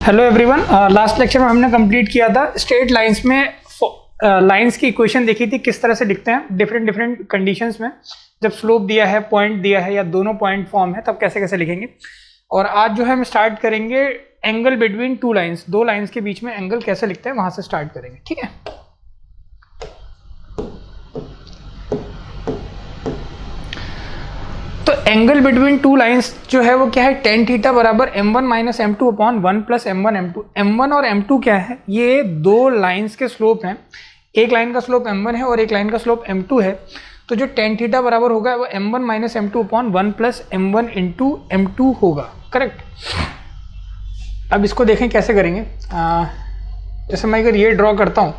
Hello everyone, last lecture में हमने complete किया था स्ट्रेट लाइंस में लाइंस की इक्वेशन देखी थी किस तरह से दिखते हैं डिफरेंट कंडीशंस में। जब स्लोप दिया है, पॉइंट दिया है या दोनों पॉइंट फॉर्म है तब कैसे कैसे लिखेंगे। और आज जो है हम स्टार्ट करेंगे एंगल बिटवीन टू लाइंस, दो लाइंस के बीच में एंगल कैसे लिखते हैं वहां से स्टार्ट करेंगे, ठीक है। तो एंगल बिटवीन टू लाइंस जो है वो क्या है, टेन थीटा बराबर m1 minus m2 upon 1 plus m1 m2। m1 और m2 क्या है, ये दो लाइंस के स्लोप हैं। एक लाइन का स्लोप m1 है और एक लाइन का स्लोप m2 है। तो जो टेन थीटा बराबर होगा वो m1 minus m2 upon 1 plus m1 into m2 होगा, करेक्ट। अब इसको देखें कैसे करेंगे। जैसे मैं अगर ये ड्रॉ करता हूँ,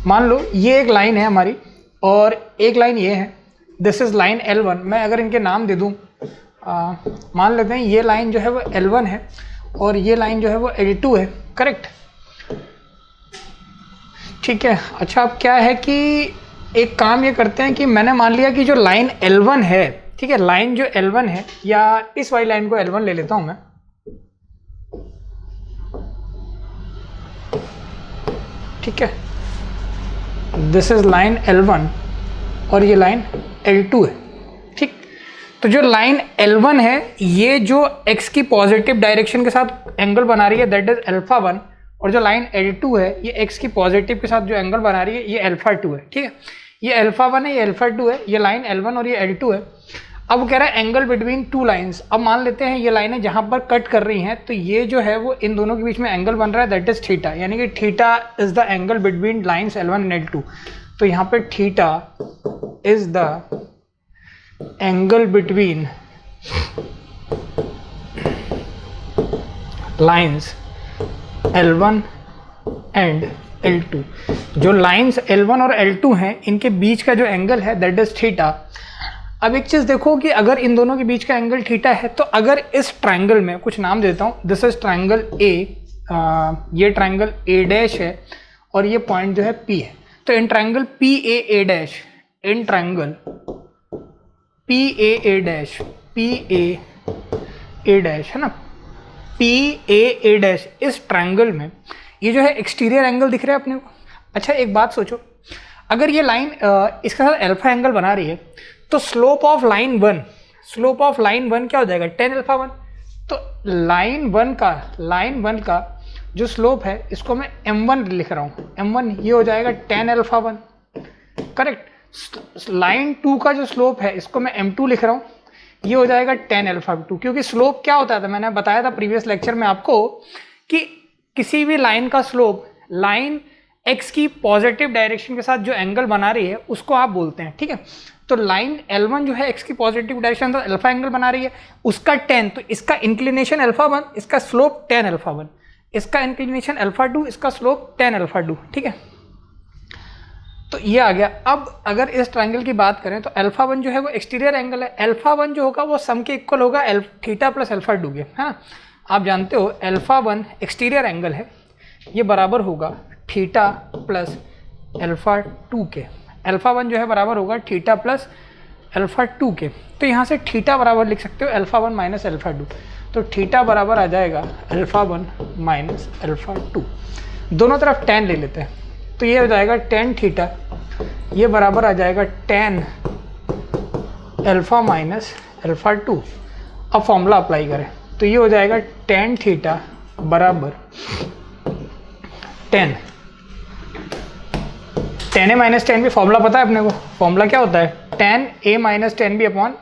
मान लो ये एक लाइन है हमारी और एक लाइन ये है, दिस इज लाइन L1। मैं अगर इनके नाम दे दूं, मान लेते हैं ये लाइन जो है वो L1 है और ये लाइन जो है वो L2 है, करेक्ट, ठीक है। अच्छा, अब क्या है कि एक काम ये करते हैं कि मैंने मान लिया कि जो लाइन L1 है, ठीक है, लाइन जो L1 है, या इस वाली लाइन को L1 ले लेता हूं मैं, ठीक है, दिस इज लाइन L1 और ये लाइन L2 है, ठीक। तो जो लाइन L1 है ये जो x की पॉजिटिव डायरेक्शन के साथ एंगल बना रही है दैट इज अल्फा 1, और जो लाइन L2 है ये x की पॉजिटिव के साथ जो एंगल बना रही है ये अल्फा 2 है, ठीक है। ये अल्फा 1 है, ये अल्फा 2 है, ये लाइन L1 और ये L2 है। अब वो कह रहा है एंगल बिटवीन टू लाइंस। अब मान लेते हैं ये लाइनें जहाँ पर कट कर रही हैं तो ये जो है वो इन दोनों के बीच में एंगल बन रहा है दैट इज थीटा, यानी कि theta is the angle between lines L1 and L2। तो यहाँ पे theta is the angle between lines L1 and L2। जो लाइन्स L1 और L2 हैं इनके बीच का जो एंगल है दैट इज थीटा। अब एक चीज़ देखो कि अगर इन दोनों के बीच का एंगल थीटा है तो अगर इस ट्रायंगल में कुछ नाम देता हूँ, दिस इज ट्रायंगल A, ये ट्रायंगल A डैश है और ये पॉइंट जो है P है। तो in triangle PAA dash, in triangle PAA dash, PAA dash है ना, PAA डैश, इस ट्रायंगल में ये जो है एक्सटीरियर एंगल दिख रहा है अपने को। अच्छा, एक बात सोचो, अगर ये लाइन इसके साथ अल्फा एंगल बना रही है तो slope of line 1, slope of line 1 क्या हो जाएगा, टेन अल्फा 1। तो लाइन 1 का जो स्लोप है इसको मैं m1 लिख रहा हूँ, m1 ये हो जाएगा टेन अल्फा 1, करेक्ट। लाइन 2 का जो स्लोप है इसको मैं m2 लिख रहा हूँ, ये हो जाएगा टेन अल्फा 2। क्योंकि स्लोप क्या होता था, मैंने बताया था प्रीवियस लेक्चर में आपको कि किसी भी लाइन का स्लोप लाइन x की पॉजिटिव डायरेक्शन के साथ जो एंगल बना रही है उसको आप बोलते हैं, ठीक है। तो लाइन L1 जो है x की पॉजिटिव डायरेक्शन तो अल्फा एंगल बना रही है, उसका 10, तो इसका इंक्लिनेशन अल्फा 1, इसका स्लोप 10 अल्फा 1, इसका इंक्लिनेशन अल्फा 2, इसका स्लोप 10 अल्फा 2, ठीक है। तो ये आ गया। अब अगर इस ट्रायंगल की बात करें तो अल्फा 1 जो है वो एक्सटीरियर एंगल है, अल्फा 1 जो होगा वो सम के इक्वल होगा थीटा प्लस अल्फा 2 के, है ना। आप जानते हो अल्फा 1 एक्सटीरियर एंगल है, ये बराबर होगा थीटा प्लस अल्फा 2 के। अल्फा 1 जो है बराबर होगा थीटा प्लस अल्फा 2 के। तो यहाँ से थीटा बराबर लिख सकते हो अल्फा 1 माइनस अल्फा 2। तो थीटा बराबर आ जाएगा अल्फा 1 माइनस अल्फा 2। दोनों तरफ टेन ले लेते हैं तो ये हो जाएगा टेन थीटा, ये बराबर आ जाएगा टेन अल्फा माइनस अल्फा 2। अब फॉर्मूला अप्लाई करें तो ये हो जाएगा टेन थीटा बराबर tan A minus tan B. Formula पता है अपने को, फॉर्मूला क्या होता है, tan A minus tan B upon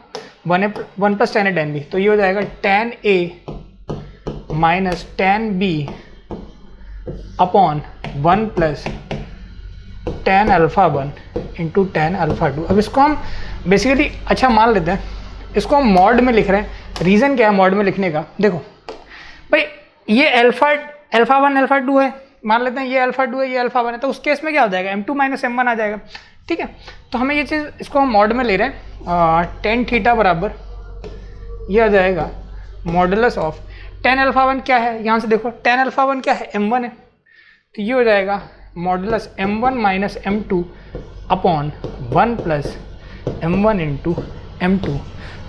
one plus tan A tan B. तो ये हो जाएगा tan A minus tan B upon 1 plus tan alpha 1 into tan alpha 2। अब इसको हम बेसिकली, अच्छा मान लेते हैं, इसको हम मॉड में लिख रहे हैं। रीज़न क्या है मॉड में लिखने का, देखो भाई ये अल्फा 1 अल्फा 2 है, मान लेते हैं ये अल्फा 2 है ये अल्फा 1 है, तो उस केस में क्या हो जाएगा, m2 माइनस m1 आ जाएगा, ठीक है। तो हमें ये चीज़, इसको हम मॉड में ले रहे हैं, टेन थीटा बराबर ये आ जाएगा मॉडुलस ऑफ टेन अल्फा 1 क्या है, यहाँ से देखो टेन अल्फा 1 क्या है, m1 है, तो ये हो जाएगा modulus m1 minus m2 upon 1 plus m1 into m2।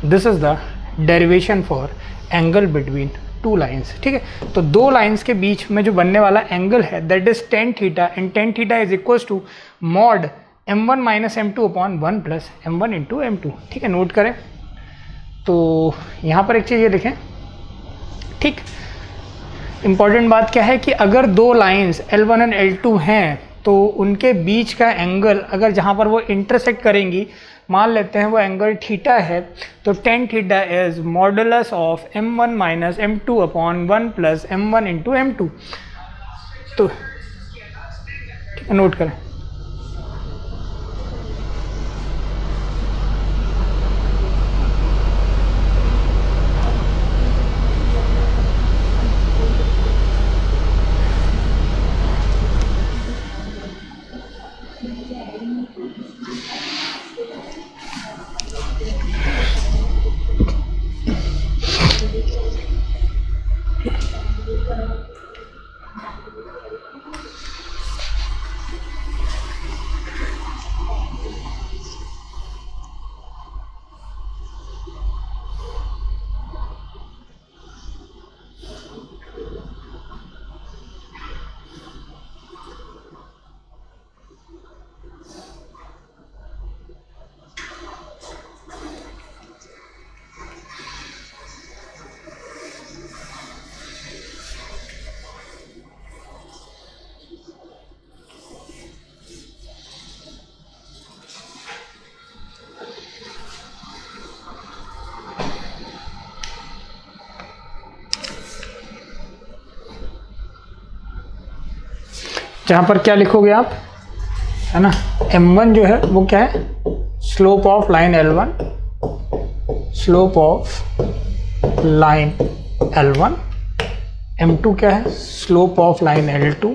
This is the derivation for angle between two lines, ठीक है। तो दो लाइन्स के बीच में जो बनने वाला एंगल है that is tan theta, and tan theta is equals to mod m1 minus m2 upon 1 plus m1 into m2, ठीक है। नोट करें तो यहाँ पर एक चीज़ ये लिखें, ठीक। इंपॉर्टेंट बात क्या है कि अगर दो लाइन्स L1 एंड L2 हैं तो उनके बीच का एंगल अगर जहाँ पर वो इंटरसेक्ट करेंगी, मान लेते हैं वो एंगल थीटा है, तो ten theta is modulus of m1 minus m2 upon 1 plus m1 into m2। तो ठीक है, नोट करें। जहाँ पर क्या लिखोगे आप, है ना, m1 जो है वो क्या है, slope of line L1, slope of line L1, m2 क्या है, स्लोप ऑफ लाइन L2,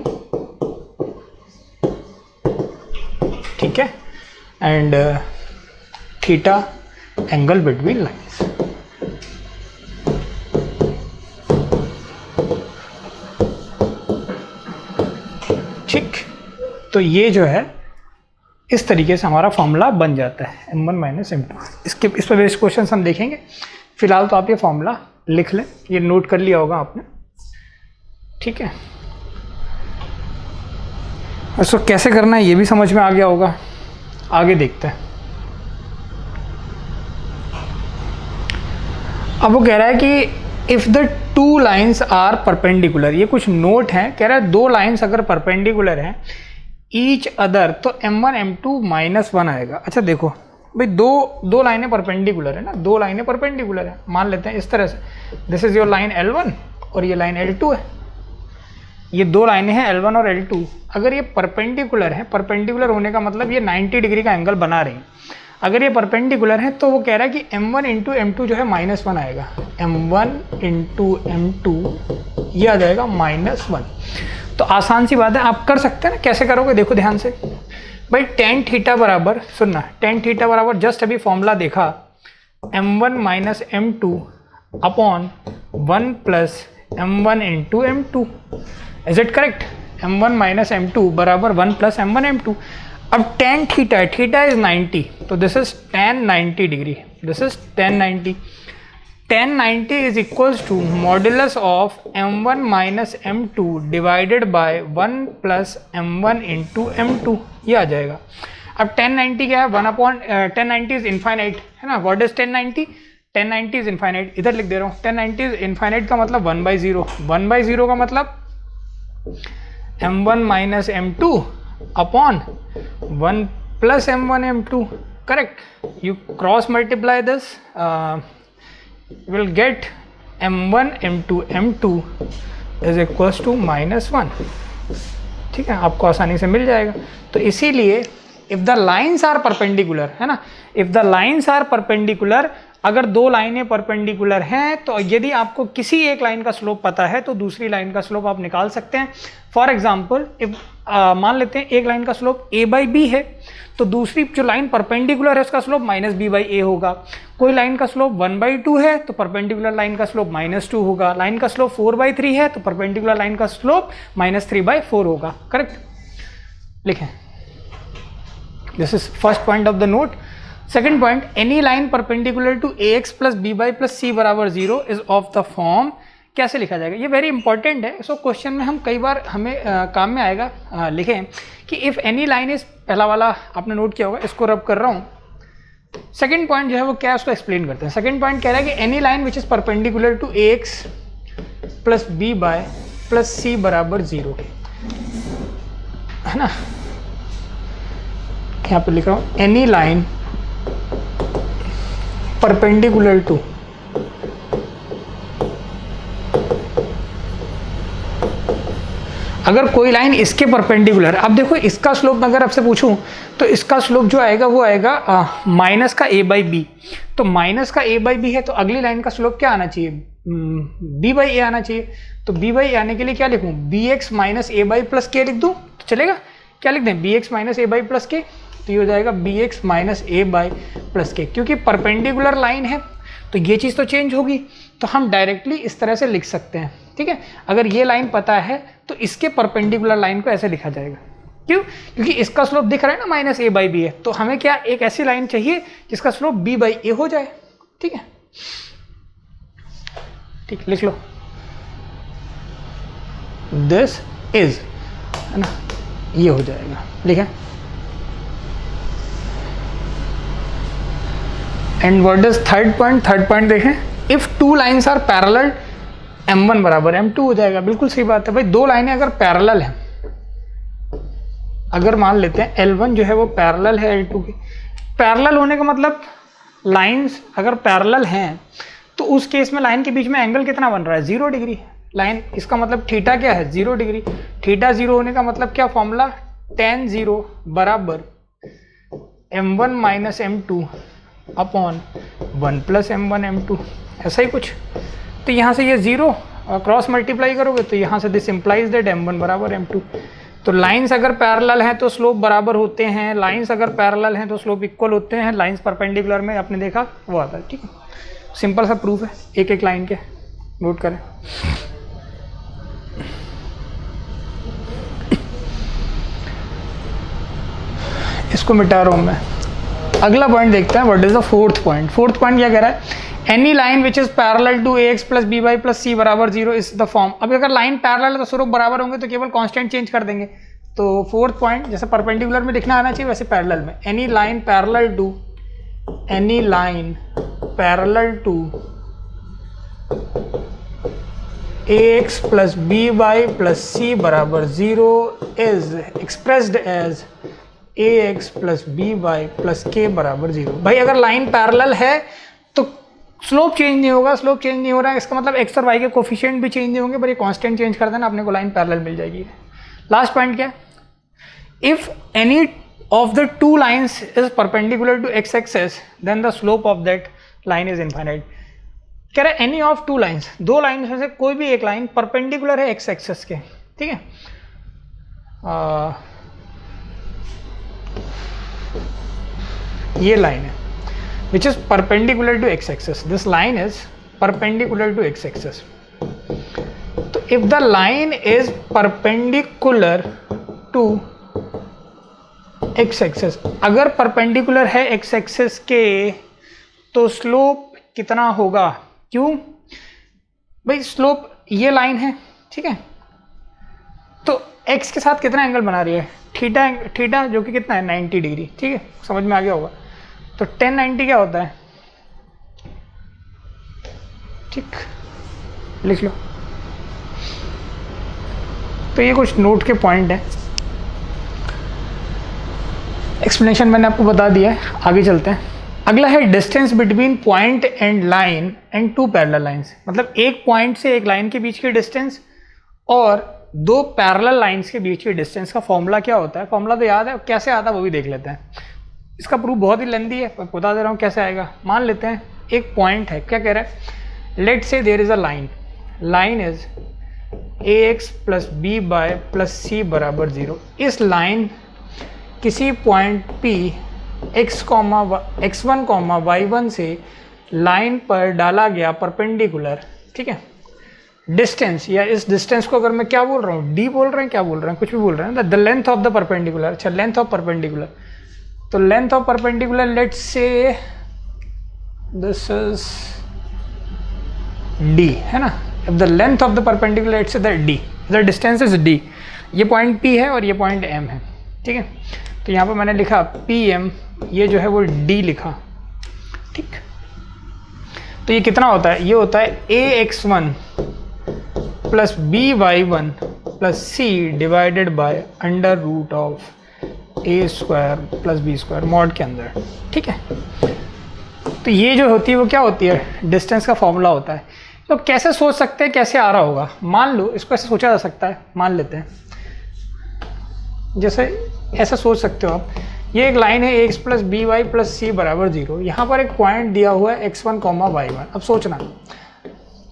ठीक है, and theta angle between lines. ठीक, तो ये जो है इस तरीके से हमारा फॉर्मूला बन जाता है m1 माइनस m2। इस पर बेस्ड क्वेश्चन हम देखेंगे। फिलहाल तो आप ये फॉर्मूला लिख लें, ये नोट कर लिया होगा आपने, ठीक है। इसको कैसे करना है ये भी समझ में आ गया होगा। आगे देखते हैं। अब वो कह रहा है कि if the two lines are perpendicular, ये कुछ नोट हैं, कह रहा है दो लाइन्स अगर परपेंडिकुलर हैं ईच अदर तो m1 m2 माइनस 1 आएगा। अच्छा देखो भाई, दो लाइनें परपेंडिकुलर है ना, दो लाइनें परपेंडिकुलर है, मान लेते हैं इस तरह से, this is your line L1 और ये लाइन L2 है, ये दो लाइनें हैं L1 और L2। अगर ये परपेंडिकुलर है, परपेंडिकुलर होने का मतलब ये 90 डिग्री का एंगल बना रही है। अगर ये परपेंडिकुलर है तो वो कह रहा है कि m1 इंटू m2 जो है माइनस 1 आएगा, m1 इंटू m2 ये आ जाएगा माइनस 1। तो आसान सी बात है, आप कर सकते हैं ना। कैसे करोगे देखो ध्यान से भाई, टेन थीटा बराबर, सुनना, टेन थीटा बराबर जस्ट अभी फॉर्मूला देखा, m1 minus m2 upon 1 plus m1 into m2। Is it correct? m1 minus m2 बराबर 1 प्लस m1 m2। अब टेन थीटा है, थीटा इज 90, तो this is tan 90 degree, this is tan 90। tan 90 is equals to modulus of m1 minus m2 divided by 1 plus m1 into m2, ये आ जाएगा। अब tan 90 क्या है, 1 upon tan 90 is infinite, है ना। What is tan 90? tan 90 is infinite, इधर लिख दे रहा हूँ। tan 90 इज इनफाइनाइट का मतलब 1/0, 1/0 का मतलब m1 minus m2 upon 1 plus m1 m2, correct. You cross multiply this, will get m1 m2 m2 is equals to -1, ठीक है, आपको आसानी से मिल जाएगा। तो इसीलिए if the lines are perpendicular, है ना, if the lines are perpendicular, अगर दो लाइनें परपेंडिकुलर हैं तो यदि आपको किसी एक लाइन का स्लोप पता है तो दूसरी लाइन का स्लोप आप निकाल सकते हैं। फॉर एग्जाम्पल, इफ मान लेते हैं एक लाइन का स्लोप a/b है, तो दूसरी जो लाइन परपेंडिकुलर है उसका स्लोप -b/a होगा। कोई लाइन का स्लोप 1/2 है तो परपेंडिकुलर लाइन का स्लोप -2 होगा। लाइन का स्लोप 4/3 है तो परपेंडिकुलर लाइन का स्लोप -3/4 होगा, करेक्ट। लिखें, this is first point of the note. Second point, any line perpendicular to ax plus by plus c बराबर 0 इज ऑफ द फॉर्म, कैसे लिखा जाएगा, ये वेरी इंपॉर्टेंट है। सो क्वेश्चन में हम कई बार हमें काम में आएगा। लिखें कि इफ़ एनी लाइन इज, पहला वाला आपने नोट किया होगा, इसको रब कर रहा हूँ। सेकंड पॉइंट जो है वो क्या है उसको एक्सप्लेन करते हैं। सेकंड पॉइंट कह रहा है कि any line which is perpendicular to ax plus B by plus C बराबर 0, है ना। यहाँ पे लिख रहा हूँ एनी लाइन परपेंडिकुलर टू अगर कोई लाइन इसके परपेंडिकुलर, अब देखो इसका स्लोप अगर आपसे पूछूं तो इसका स्लोप जो आएगा वो आएगा माइनस का a बाई बी। तो माइनस का a बाई बी है तो अगली लाइन का स्लोप क्या आना चाहिए, b बाई ए आना चाहिए। तो b बाई ए आने के लिए क्या लिखूं, bx minus A by plus के लिख दूं तो चलेगा। क्या लिख दें, bx minus A by plus के, तो ये हो जाएगा bx minus A by plus के। क्योंकि परपेंडिकुलर लाइन है तो ये चीज़ तो चेंज होगी, तो हम डायरेक्टली इस तरह से लिख सकते हैं, ठीक है। अगर ये लाइन पता है तो इसके परपेंडिकुलर लाइन को ऐसे लिखा जाएगा। क्यों, क्योंकि इसका स्लोप दिख रहा है ना माइनस ए बाई बी है, तो हमें क्या एक ऐसी लाइन चाहिए जिसका स्लोप b बाई ए हो जाए, ठीक है। ठीक, लिख लो दिस इज, है ना, ये हो जाएगा, लिखें। And what is third point, third point देखें, if two lines are parallel m1 बराबर m2 हो जाएगा। बिल्कुल सही बात है भाई, दो लाइनें अगर पैरेलल हैं, अगर मान लेते हैं L1 जो है वो पैरेलल है L2 के, पैरेलल होने का मतलब लाइंस अगर पैरेलल हैं तो उस केस में लाइन के बीच में एंगल कितना बन रहा है, 0 डिग्री। लाइन, इसका मतलब थीटा क्या है, 0 डिग्री। थीटा 0 होने का मतलब क्या फॉर्मूला, tan 0 बराबर m1 minus m2 upon 1 plus m1 m2, ऐसा ही कुछ। तो यहाँ से ये 0 क्रॉस मल्टीप्लाई करोगे तो यहाँ से दिस इम्प्लाइज दैट m1 बराबर m2। तो लाइंस अगर पैरेलल हैं तो स्लोप बराबर होते हैं, लाइंस अगर पैरेलल हैं तो स्लोप इक्वल होते हैं। लाइंस परपेंडिकुलर में आपने देखा वो आता है, ठीक है। सिंपल सा प्रूफ है, एक एक लाइन के नोट करें। इसको मिटा रहा हूँ मैं। अगला पॉइंट देखते हैं, what is the fourth point. Fourth point क्या कह रहा है, any line which is parallel to ax plus B Y plus C बराबर 0 इज द फॉर्म। अब अगर लाइन पैरेलल है तो स्लोप बराबर होंगे तो केवल कांस्टेंट चेंज कर देंगे। तो फोर्थ पॉइंट जैसे परपेंडिकुलर में लिखना आना चाहिए वैसे पैरेलल में, any line parallel to, any line parallel to ax plus B Y plus C बराबर 0 is expressed as ax plus B Y plus K बराबर 0। भाई अगर लाइन पैरेलल है तो स्लोप चेंज नहीं होगा, स्लोप चेंज नहीं हो रहा है, इसका मतलब एक्स और वाई के कोफिशिएंट भी चेंज नहीं होंगे, पर ये कांस्टेंट चेंज कर देना, अपने को लाइन पैरेलल मिल जाएगी। लास्ट पॉइंट क्या है, if any of the two lines is perpendicular to x axis then the slope of that line is infinite. कह रहा है एनी ऑफ टू लाइन्स, दो लाइन्स में से कोई भी एक लाइन परपेंडिकुलर है एक्स एक्सेस के, ठीक है। ये लाइन है which is perpendicular to x-axis. This line is perpendicular to x-axis. So if the line is perpendicular to x-axis, अगर perpendicular है x-axis के तो स्लोप कितना होगा, क्यों भाई, स्लोप ये लाइन है, ठीक है। तो x के साथ कितना एंगल बना रही है, थीटा, थीटा जो कि कितना है 90 डिग्री, ठीक है, समझ में आ गया होगा। तो 1090 क्या होता है, ठीक, लिख लो। तो ये कुछ नोट के पॉइंट हैं, एक्सप्लेनेशन मैंने आपको बता दिया है, आगे चलते हैं। अगला है distance between point and line and two parallel lines. मतलब एक पॉइंट से एक लाइन के बीच की डिस्टेंस और दो पैरेलल लाइंस के बीच की डिस्टेंस का फॉर्मूला क्या होता है। फॉर्मूला तो याद है, कैसे आता है वो भी देख लेते हैं। इसका प्रूफ बहुत ही लेंदी है, बता दे रहा हूँ कैसे आएगा। मान लेते हैं एक पॉइंट है, क्या कह रहा है, let say there is a line, line is ax plus B by plus C बराबर 0। इस लाइन किसी पॉइंट p x1 y1 से लाइन पर डाला गया परपेंडिकुलर, ठीक है, डिस्टेंस, या इस डिस्टेंस को अगर मैं क्या बोल रहा हूँ, d बोल रहे हैं, क्या बोल रहे हैं, कुछ भी बोल रहे हैं, the length of the perpendicular. अच्छा, लेंथ ऑफ परपेंडिकुलर, तो length of perpendicular let's say this is d, है ना, if the length of the perpendicular it's the D, the distance is D, ये पॉइंट P है और ये point M है, ठीक है। तो यहाँ पर मैंने लिखा PM, ये जो है वो D लिखा, ठीक। तो ये कितना होता है, ये होता है AX1 plus BY1 plus C divided by under root of A² plus B² mod के अंदर, ठीक है। तो ये जो होती है वो क्या होती है, डिस्टेंस का फॉर्मूला होता है। तो कैसे सोच सकते हैं, कैसे आ रहा होगा, मान लो इसको ऐसे सोचा जा सकता है, मान लेते हैं जैसे ऐसा सोच सकते हो आप, ये एक लाइन है AX plus BY plus C बराबर 0, यहाँ पर एक पॉइंट दिया हुआ है X1, Y1। अब सोचना,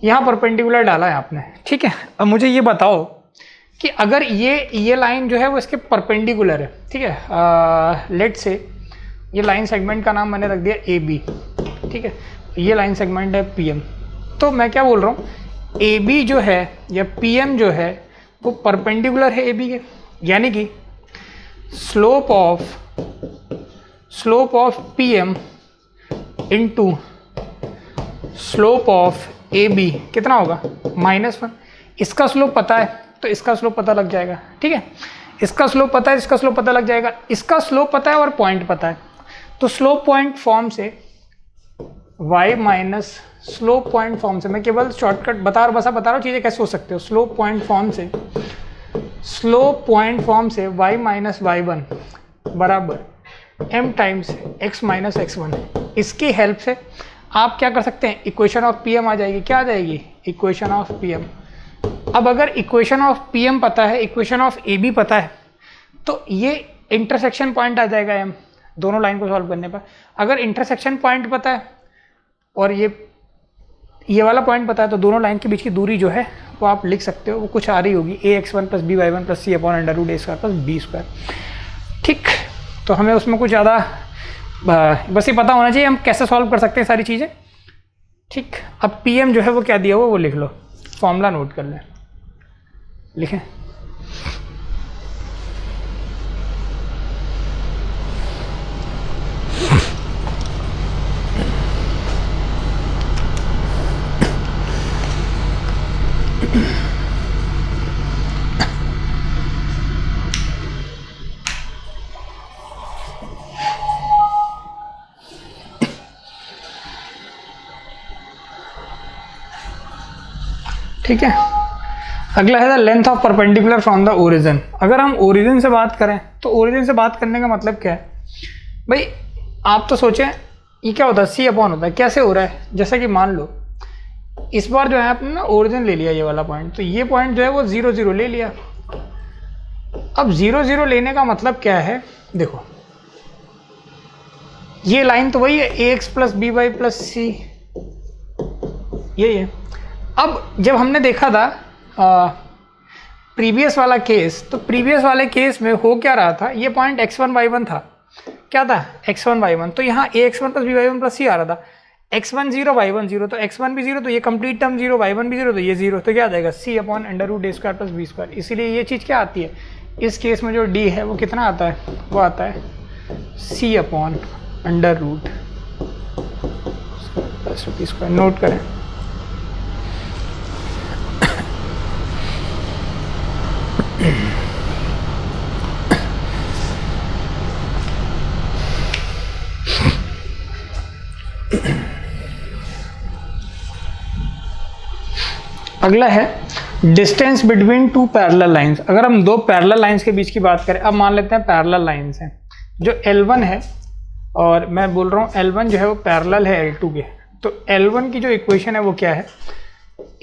यहाँ परपेंडिकुलर डाला है आपने, ठीक है। अब मुझे ये बताओ कि अगर ये लाइन जो है वो इसके परपेंडिकुलर है, ठीक है। लेट से ये लाइन सेगमेंट का नाम मैंने रख दिया AB, ठीक है। ये लाइन सेगमेंट है PM। तो मैं क्या बोल रहा हूँ, AB जो है या PM जो है वो परपेंडिकुलर है AB के, यानी कि slope of PM into slope of AB कितना होगा, -1। इसका स्लोप पता है तो इसका स्लोप पता लग जाएगा, ठीक है। इसका स्लोप पता है, इसका स्लोप पता लग जाएगा, इसका स्लोप पता है और पॉइंट पता है। तो स्लोप पॉइंट फॉर्म से y minus slope point form से, मैं केवल शॉर्टकट बता रहा हूँ चीज़ें कैसे हो सकते हो। स्लोप पॉइंट फॉर्म से y माइनस y1 बराबर m times x minus x1। इसकी हेल्प से आप क्या कर सकते हैं, इक्वेशन ऑफ PM आ जाएगी। क्या आ जाएगी, इक्वेशन ऑफ PM। अब अगर इक्वेशन ऑफ PM पता है, इक्वेशन ऑफ AB पता है, तो ये इंटरसेक्शन पॉइंट आ जाएगा M, दोनों लाइन को सॉल्व करने पर। अगर इंटरसेक्शन पॉइंट पता है और ये वाला पॉइंट पता है, तो दोनों लाइन के बीच की दूरी जो है वो आप लिख सकते हो, वो कुछ आ रही होगी AX1 plus BY1 plus C upon under root A² plus B², ठीक। तो हमें उसमें कुछ ज़्यादा बस ये पता होना चाहिए हम कैसे सॉल्व कर सकते हैं सारी चीज़ें, ठीक। अब PM जो है वो क्या दिया हुआ वो लिख लो, फॉर्मूला नोट कर लें, लिखें। ठीक है। अगला है the length of perpendicular from the origin. अगर हम ओरिजिन से बात करें तो ओरिजिन से बात करने का मतलब क्या है भाई, आप तो सोचें ये क्या होता है, C अपॉन होता है। कैसे हो रहा है, जैसे कि मान लो इस बार जो है आपने ना ओरिजिन ले लिया ये वाला पॉइंट, तो ये पॉइंट जो है वो 0 0 ले लिया। अब 0 0 लेने का मतलब क्या है, देखो ये लाइन तो वही है AX plus BY plus C, यही है। अब जब हमने देखा था प्रीवियस वाला केस, तो प्रीवियस वाले केस में हो क्या रहा था, ये पॉइंट X1 Y1 था, क्या था X1 Y1, तो यहाँ AX1 plus BY1 plus C आ रहा था। X1 0 Y1 0, तो X1 भी 0 तो ये कंप्लीट टर्म 0, Y1 भी 0 तो ये 0, तो क्या आ जाएगा C upon under root A² plus B²। इसीलिए ये चीज़ क्या आती है, इस केस में जो D है वो कितना आता है, वो आता है C upon under root plus B²। Note करें। अगला है distance between two parallel lines. अगर हम दो पैरेलल लाइंस के बीच की बात करें, अब मान लेते हैं पैरेलल लाइंस हैं, जो L1 है और मैं बोल रहा हूँ L1 जो है वो पैरेलल है L2 के, तो L1 की जो इक्वेशन है वो क्या है,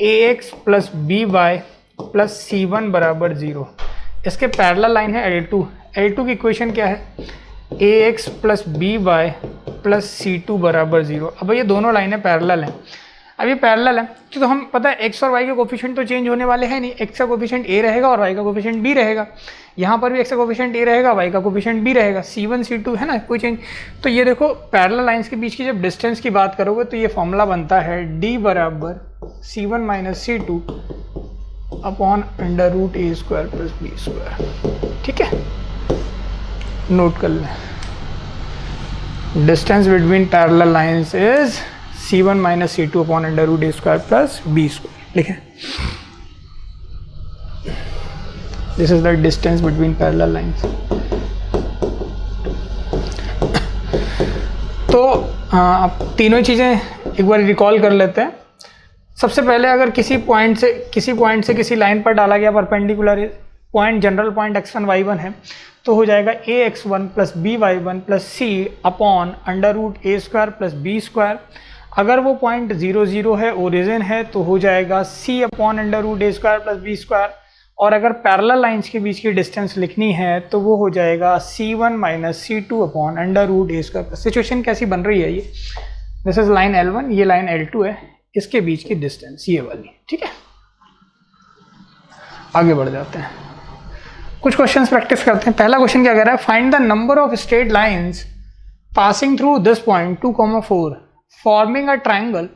AX plus BY plus C1 बराबर 0। इसके पैरेलल लाइन है L2 की इक्वेशन क्या है, AX plus BY plus C2 बराबर 0। अब ये दोनों लाइनें पैरेलल हैं। अब ये पैरेलल है तो हम पता है x और y के कोफिशिएंट तो चेंज होने वाले हैं नहीं, x का कोफिशिएंट a रहेगा और y का कोफिशिएंट b रहेगा। यहाँ पर भी x का कोफिशिएंट a रहेगा, y का कोफिशिएंट b रहेगा, C1 C2 है ना, कोई चेंज। तो ये देखो पैरेलल लाइंस के बीच की जब डिस्टेंस की बात करोगे तो ये फॉर्मूला बनता है d बराबर C1 minus C2 upon under root A² plus B²। ठीक है, नोट कर लें। Distance between parallel lines is C1 minus C2 upon under root A² plus B²। लिखें, this is the distance between parallel lines. तो आप तीनों चीज़ें एक बार रिकॉल कर लेते हैं। सबसे पहले अगर किसी पॉइंट से किसी लाइन पर डाला गया perpendicular point, general point x1 y1 है, तो हो जाएगा ax1 plus by1 plus c upon √a² plus b²। अगर वो पॉइंट 0 0 है, ओरिजिन है, तो हो जाएगा c upon √a² plus b²। और अगर पैरेलल लाइंस के बीच की डिस्टेंस लिखनी है तो वो हो जाएगा c1 minus c2 upon √a²। Situation कैसी बन रही है ये, दिस इज लाइन L1, ये लाइन L2 है, इसके बीच की डिस्टेंस ये वाली, ठीक है। आगे बढ़ जाते हैं, कुछ क्वेश्चंस प्रैक्टिस करते हैं। पहला क्वेश्चन क्या कह रहा है, find the number of straight lines passing through this point 2,4 forming a triangle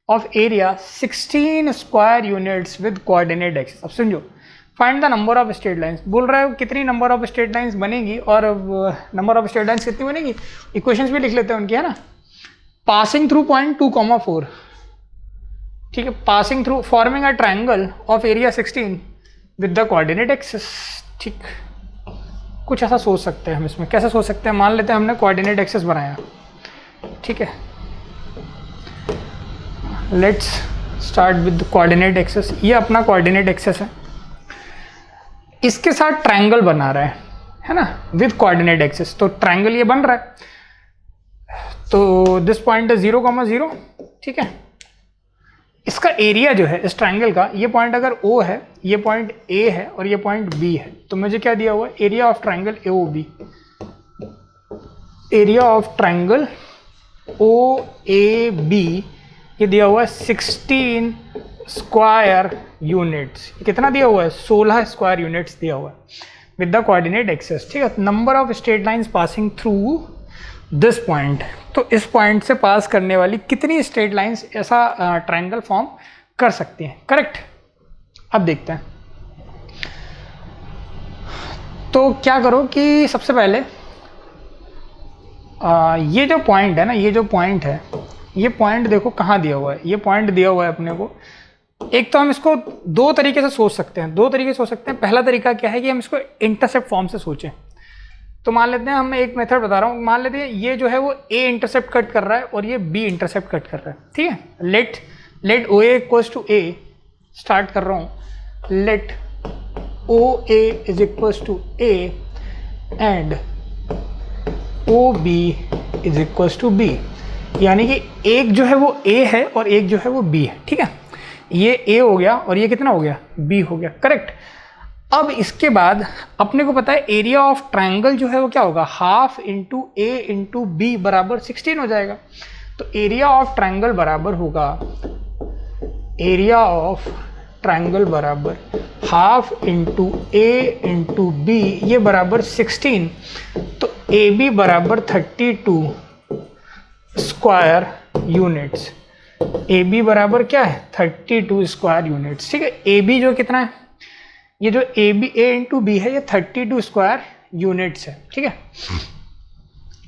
of area 16 square units with coordinate axis. अब समझो, find the number of straight lines बोल रहा है, कितनी नंबर ऑफ स्ट्रेट लाइंस बनेगी, और नंबर ऑफ स्ट्रेट लाइंस कितनी बनेगी, इक्वेशंस भी लिख लेते हैं उनकी, है ना। पासिंग थ्रू पॉइंट 2,4, ठीक है, passing through forming a triangle of area 16 with the coordinate axis, ठीक। कुछ ऐसा सोच सकते हैं हम इसमें, कैसे सोच सकते हैं, मान लेते हैं हमने कोऑर्डिनेट एक्सिस बनाया, ठीक है। Let's start with coordinate axis, ये अपना कोऑर्डिनेट एक्सिस है, इसके साथ ट्राइंगल बना रहा है ना, विद कोऑर्डिनेट एक्सिस। तो ट्राइंगल ये बन रहा है, तो दिस पॉइंट है 0,0, ठीक है। इसका एरिया जो है इस ट्राइंगल का, ये पॉइंट अगर O है, ये पॉइंट A है और ये पॉइंट B है, तो मुझे क्या दिया हुआ है, area of triangle AOB, area of triangle OAB ये दिया हुआ है 16 स्क्वायर यूनिट्स। कितना दिया हुआ है, 16 स्क्वायर यूनिट्स दिया हुआ है विद द कोऑर्डिनेट एक्सिस, ठीक है। Number of straight lines passing through this point, तो इस पॉइंट से पास करने वाली कितनी स्ट्रेट लाइंस ऐसा ट्राइंगल फॉर्म कर सकती हैं, करेक्ट। अब देखते हैं, तो क्या करो कि सबसे पहले ये जो पॉइंट है ना, ये जो पॉइंट है, ये पॉइंट देखो कहाँ दिया हुआ है, ये पॉइंट दिया हुआ है अपने को। एक तो हम इसको दो तरीके से सोच सकते हैं, पहला तरीका क्या है कि हम इसको इंटरसेप्ट फॉर्म से सोचें। तो मान लेते हैं, हम एक मेथड बता रहा हूँ, मान लेते हैं ये जो है वो A इंटरसेप्ट कट कर रहा है और ये B इंटरसेप्ट कट कर रहा है, ठीक है। Let OA equals to A, start कर रहा हूँ, let OA is equals to A and OB is equals to B, यानी कि एक जो है वो A है और एक जो है वो B है, ठीक है। ये A हो गया और ये कितना हो गया, B हो गया, करेक्ट। अब इसके बाद अपने को पता है एरिया ऑफ ट्राइंगल जो है वो क्या होगा, half into A into B बराबर 16 हो जाएगा। तो एरिया ऑफ ट्राइंगल बराबर होगा, एरिया ऑफ ट्राइंगल बराबर half into A into B, ये बराबर 16। तो AB बराबर 32 स्क्वायर यूनिट्स, AB बराबर क्या है, 32 स्क्वायर यूनिट्स, ठीक है। AB जो कितना है, ये जो A इंटू B है, ये 32 स्क्वायर यूनिट्स है, ठीक है।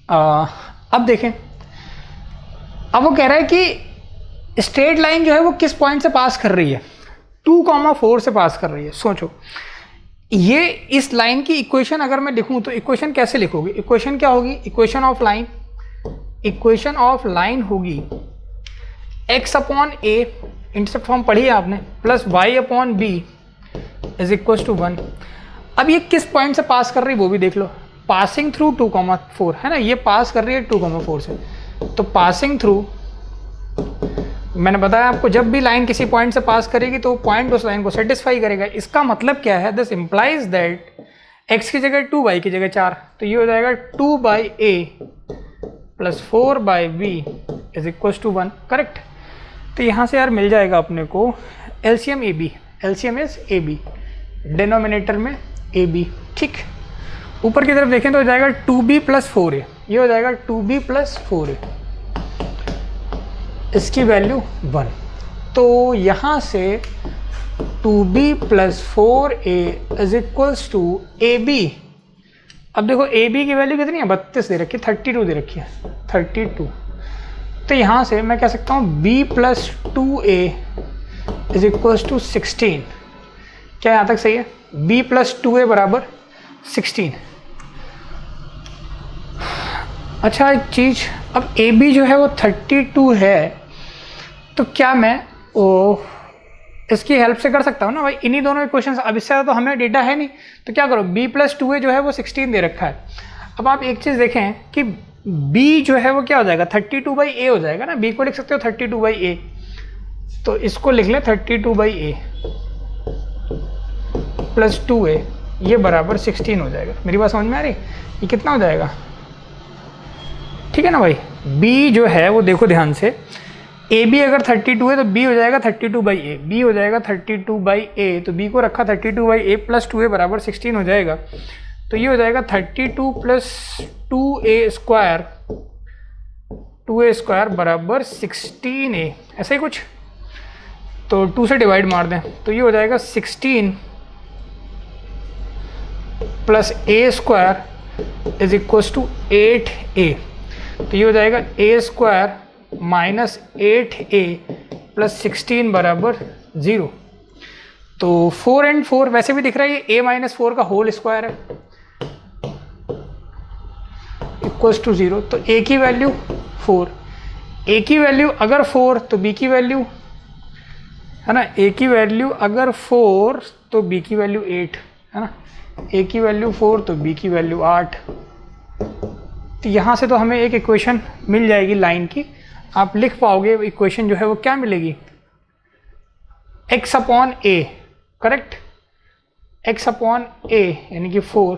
अब देखें, अब वो कह रहा है कि स्ट्रेट लाइन जो है वो किस पॉइंट से पास कर रही है, 2,4 से पास कर रही है। सोचो, ये इस लाइन की इक्वेशन अगर मैं लिखूं तो इक्वेशन कैसे लिखोगे, इक्वेशन क्या होगी, इक्वेशन ऑफ लाइन होगी x upon A, intercept form पढ़ी है आपने, plus y upon B is equal to 1। अब ये किस पॉइंट से पास कर रही है वो भी देख लो, पासिंग थ्रू 2,4 है ना, ये पास कर रही है 2,4 से। तो पासिंग थ्रू, मैंने बताया आपको, जब भी लाइन किसी पॉइंट से पास करेगी तो पॉइंट उस लाइन को सेटिस्फाई करेगा। इसका मतलब क्या है, दिस इंप्लाइज दैट x की जगह 2, y की जगह 4, तो ये हो जाएगा 2/a plus 4/b is equal to 1, correct. तो यहाँ से यार मिल जाएगा अपने को LCM AB, LCM is AB, denominator में AB, ठीक। ऊपर की तरफ देखें तो हो जाएगा 2b प्लस 4a, ये हो जाएगा 2b प्लस 4a, इसकी वैल्यू 1। तो यहाँ से 2b plus 4a is equals to AB। अब देखो AB की वैल्यू कितनी है, 32 दे रखी है, 32 दे रखी है, 32। तो यहाँ से मैं कह सकता हूँ b plus 2a is equal to 16। क्या यहाँ तक सही है? b प्लस 2a बराबर 16। अच्छा एक चीज़, अब ए बी जो है वो 32 है, तो क्या मैं इसकी हेल्प से कर सकता हूँ ना भाई, इन्हीं दोनों इक्वेशंस। अब इससे ज़्यादा तो हमें डेटा है नहीं, तो क्या करो, b प्लस 2a जो है वो 16 दे रखा है। अब आप एक चीज़ देखें कि b जो है वो क्या हो जाएगा, 32/a हो जाएगा ना। b को लिख सकते हो 32/a, तो इसको लिख लें 32/a प्लस 2a, ये बराबर 16 हो जाएगा। मेरी बात समझ में आ रही? ये कितना हो जाएगा? ठीक है ना भाई। b जो है वो देखो ध्यान से, ए बी अगर 32 है तो b हो जाएगा 32/a, b हो जाएगा 32/a, तो b को रखा 32/a प्लस 2a बराबर 16 हो जाएगा। तो ये हो जाएगा 32 प्लस 2a स्क्वायर बराबर 16a, ऐसा ही कुछ। तो 2 से डिवाइड मार दें तो ये हो जाएगा 16 plus a square is equal to 8a। तो ये हो जाएगा a square minus 8a plus 16 बराबर 0। तो 4 and 4 वैसे भी दिख रहा है, ये a माइनस 4 का होल स्क्वायर है, इक्वल्स टू 0। तो a की वैल्यू 4, a की वैल्यू अगर 4 तो b की वैल्यू है ना, a की वैल्यू अगर 4 तो b की वैल्यू 8 है ना, a की वैल्यू 4 तो b की वैल्यू 8। तो यहाँ से तो हमें एक इक्वेशन मिल जाएगी लाइन की। आप लिख पाओगे इक्वेशन जो है वो क्या मिलेगी, x upon a, correct, x upon a यानी कि 4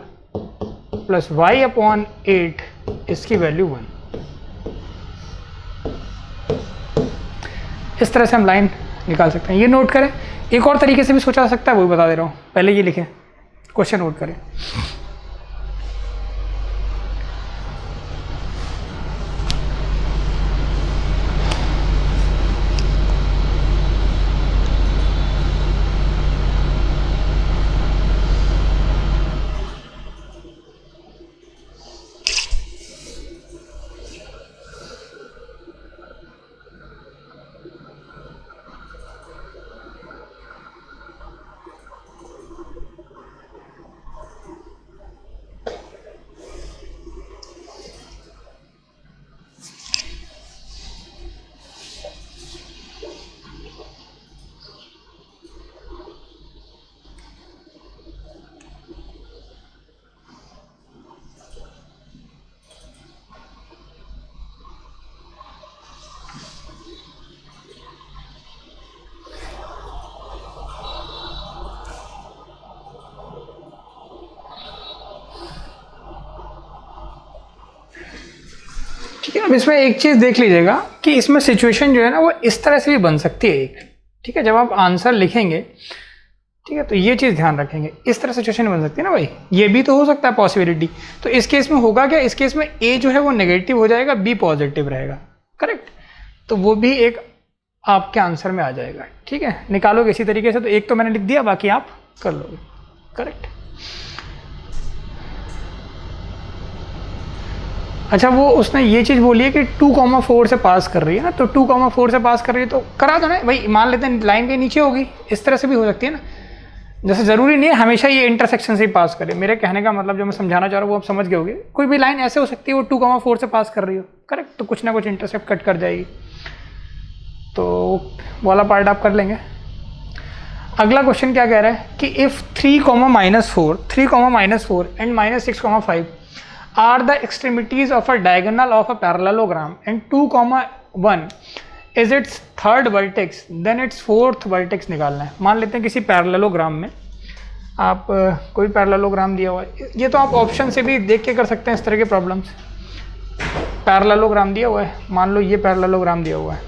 प्लस y अपॉन 8, इसकी वैल्यू 1। इस तरह से हम लाइन निकाल सकते हैं। ये नोट करें, एक और तरीके से भी सोचा जा सकता है, वही बता दे रहा हूँ। पहले ये लिखें, क्वेश्चन नोट करें। ठीक है, अब इसमें एक चीज़ देख लीजिएगा कि इसमें सिचुएशन जो है ना वो इस तरह से भी बन सकती है एक। ठीक है, जब आप आंसर लिखेंगे, ठीक है, तो ये चीज़ ध्यान रखेंगे, इस तरह सिचुएशन बन सकती है ना भाई। ये भी तो हो सकता है पॉसिबिलिटी। तो इस केस में होगा क्या, इस केस में ए जो है वो नेगेटिव हो जाएगा, बी पॉजिटिव रहेगा, करेक्ट। तो वो भी एक आपके आंसर में आ जाएगा। ठीक है, निकालोगे इसी तरीके से। तो एक तो मैंने लिख दिया, बाकी आप कर लोगे, करेक्ट। अच्छा, वो उसने ये चीज़ बोली है कि 2,4 से पास कर रही है ना, तो 2,4 से पास कर रही है तो करा दो ना भाई। मान लेते हैं लाइन के नीचे होगी, इस तरह से भी हो सकती है ना। जैसे ज़रूरी नहीं है हमेशा ये इंटरसेक्शन से ही पास करे। मेरे कहने का मतलब जो मैं समझाना चाह रहा हूँ वो आप समझ गए होगे। कोई भी लाइन ऐसे हो सकती है वो 2,4 से पास कर रही हो, करेक्ट, तो कुछ ना कुछ इंटरसेप्ट कट कर जाएगी। तो वाला पार्ट आप कर लेंगे। अगला क्वेश्चन क्या कह रहा है कि if 3,-4 and -6,5 are the extremities of a diagonal of a parallelogram and 2,1 is its third vertex, then its fourth vertex निकालना है। मान लेते हैं किसी पैरेललोग्राम में आप कोई पैरेललोग्राम दिया हुआ है, ये तो आप ऑप्शन से भी देख के कर सकते हैं इस तरह के प्रॉब्लम्स। पैरेललोग्राम दिया हुआ है, मान लो ये पैरेललोग्राम दिया हुआ है,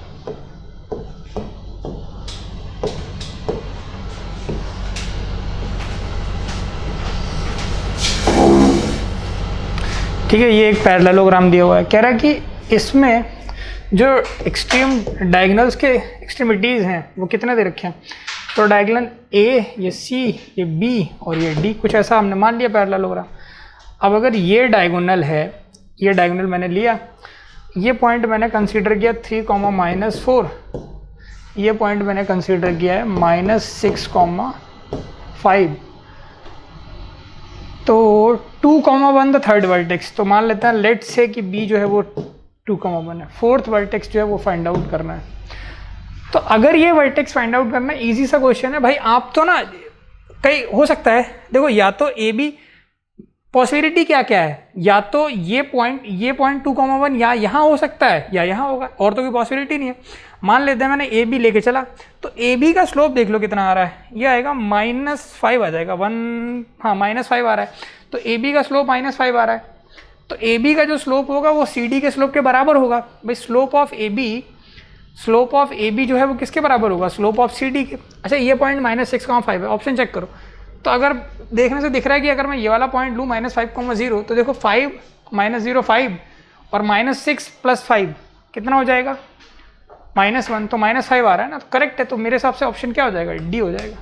ठीक है, ये एक पैरेललोग्राम दिया हुआ है। कह रहा है कि इसमें जो एक्सट्रीम डायगोनल्स के एक्सट्रीमिटीज़ हैं वो कितने दे रखे हैं। तो डायगोनल ए, ये सी, ये बी और ये डी, कुछ ऐसा हमने मान लिया पैरेललोग्राम। अब अगर ये डायगोनल है, ये डायगोनल मैंने लिया, ये पॉइंट मैंने कंसीडर किया 3, -4, ये पॉइंट मैंने कंसीडर किया है -6,5, तो 2,1 द थर्ड वर्टेक्स, तो मान लेते हैं लेट से कि बी जो है वो 2,1 है, फोर्थ वर्टेक्स जो है वो फाइंड आउट करना है। तो अगर ये वर्टेक्स फाइंड आउट करना है, इजी सा क्वेश्चन है भाई। आप तो ना कहीं हो सकता है, देखो या तो ए बी, पॉसिबिलिटी क्या क्या है, या तो ये पॉइंट 2,1 या यहाँ हो सकता है या यहाँ होगा, और तो कोई पॉसिबिलिटी नहीं है। मान लेते हैं मैंने ए बी लेके चला, तो ए बी का स्लोप देख लो कितना आ रहा है, ये आएगा -5 आ जाएगा, -5 आ रहा है, तो ए बी का स्लोप -5 आ रहा है, तो ए बी का जो स्लोप होगा वो सी डी के स्लोप के बराबर होगा। भाई स्लोप ऑफ ए बी जो है वो किसके बराबर होगा, स्लोप ऑफ सी डी के। अच्छा ये पॉइंट -6,5 है, ऑप्शन चेक करो, तो अगर देखने से दिख रहा है कि अगर मैं ये वाला पॉइंट लूँ -5,0, तो देखो 5 -0 5 और -6 + 5 कितना हो जाएगा, -1, तो -5 आ रहा है ना, तो करेक्ट है। तो मेरे हिसाब से ऑप्शन क्या हो जाएगा, डी हो जाएगा।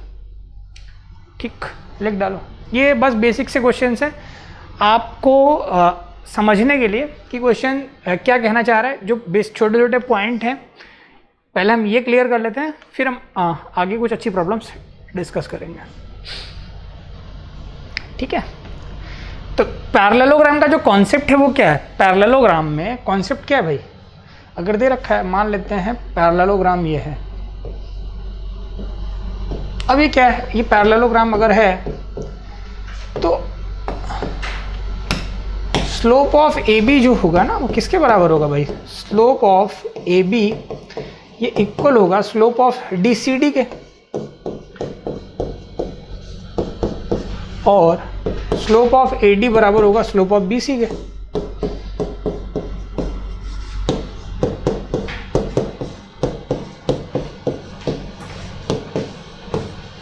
ठीक, लिख डालो। ये बस बेसिक से क्वेश्चन है आपको समझने के लिए कि क्वेश्चन क्या कहना चाह रहा है। जो छोटे छोटे पॉइंट हैं पहले हम ये क्लियर कर लेते हैं, फिर हम आगे कुछ अच्छी प्रॉब्लम्स डिस्कस करेंगे। ठीक है, तो पैरेललोग्राम का जो कॉन्सेप्ट है वो क्या है, पैरेललोग्राम में कॉन्सेप्ट क्या है भाई, अगर दे रखा है, मान लेते हैं पैरेललोग्राम ये है, अब ये क्या है, ये पैरेललोग्राम अगर है तो स्लोप ऑफ ए बी जो होगा ना वो किसके बराबर होगा भाई, स्लोप ऑफ ए बी ये इक्वल होगा slope of D C D के, और स्लोप ऑफ ए डी बराबर होगा स्लोप ऑफ बी सी के।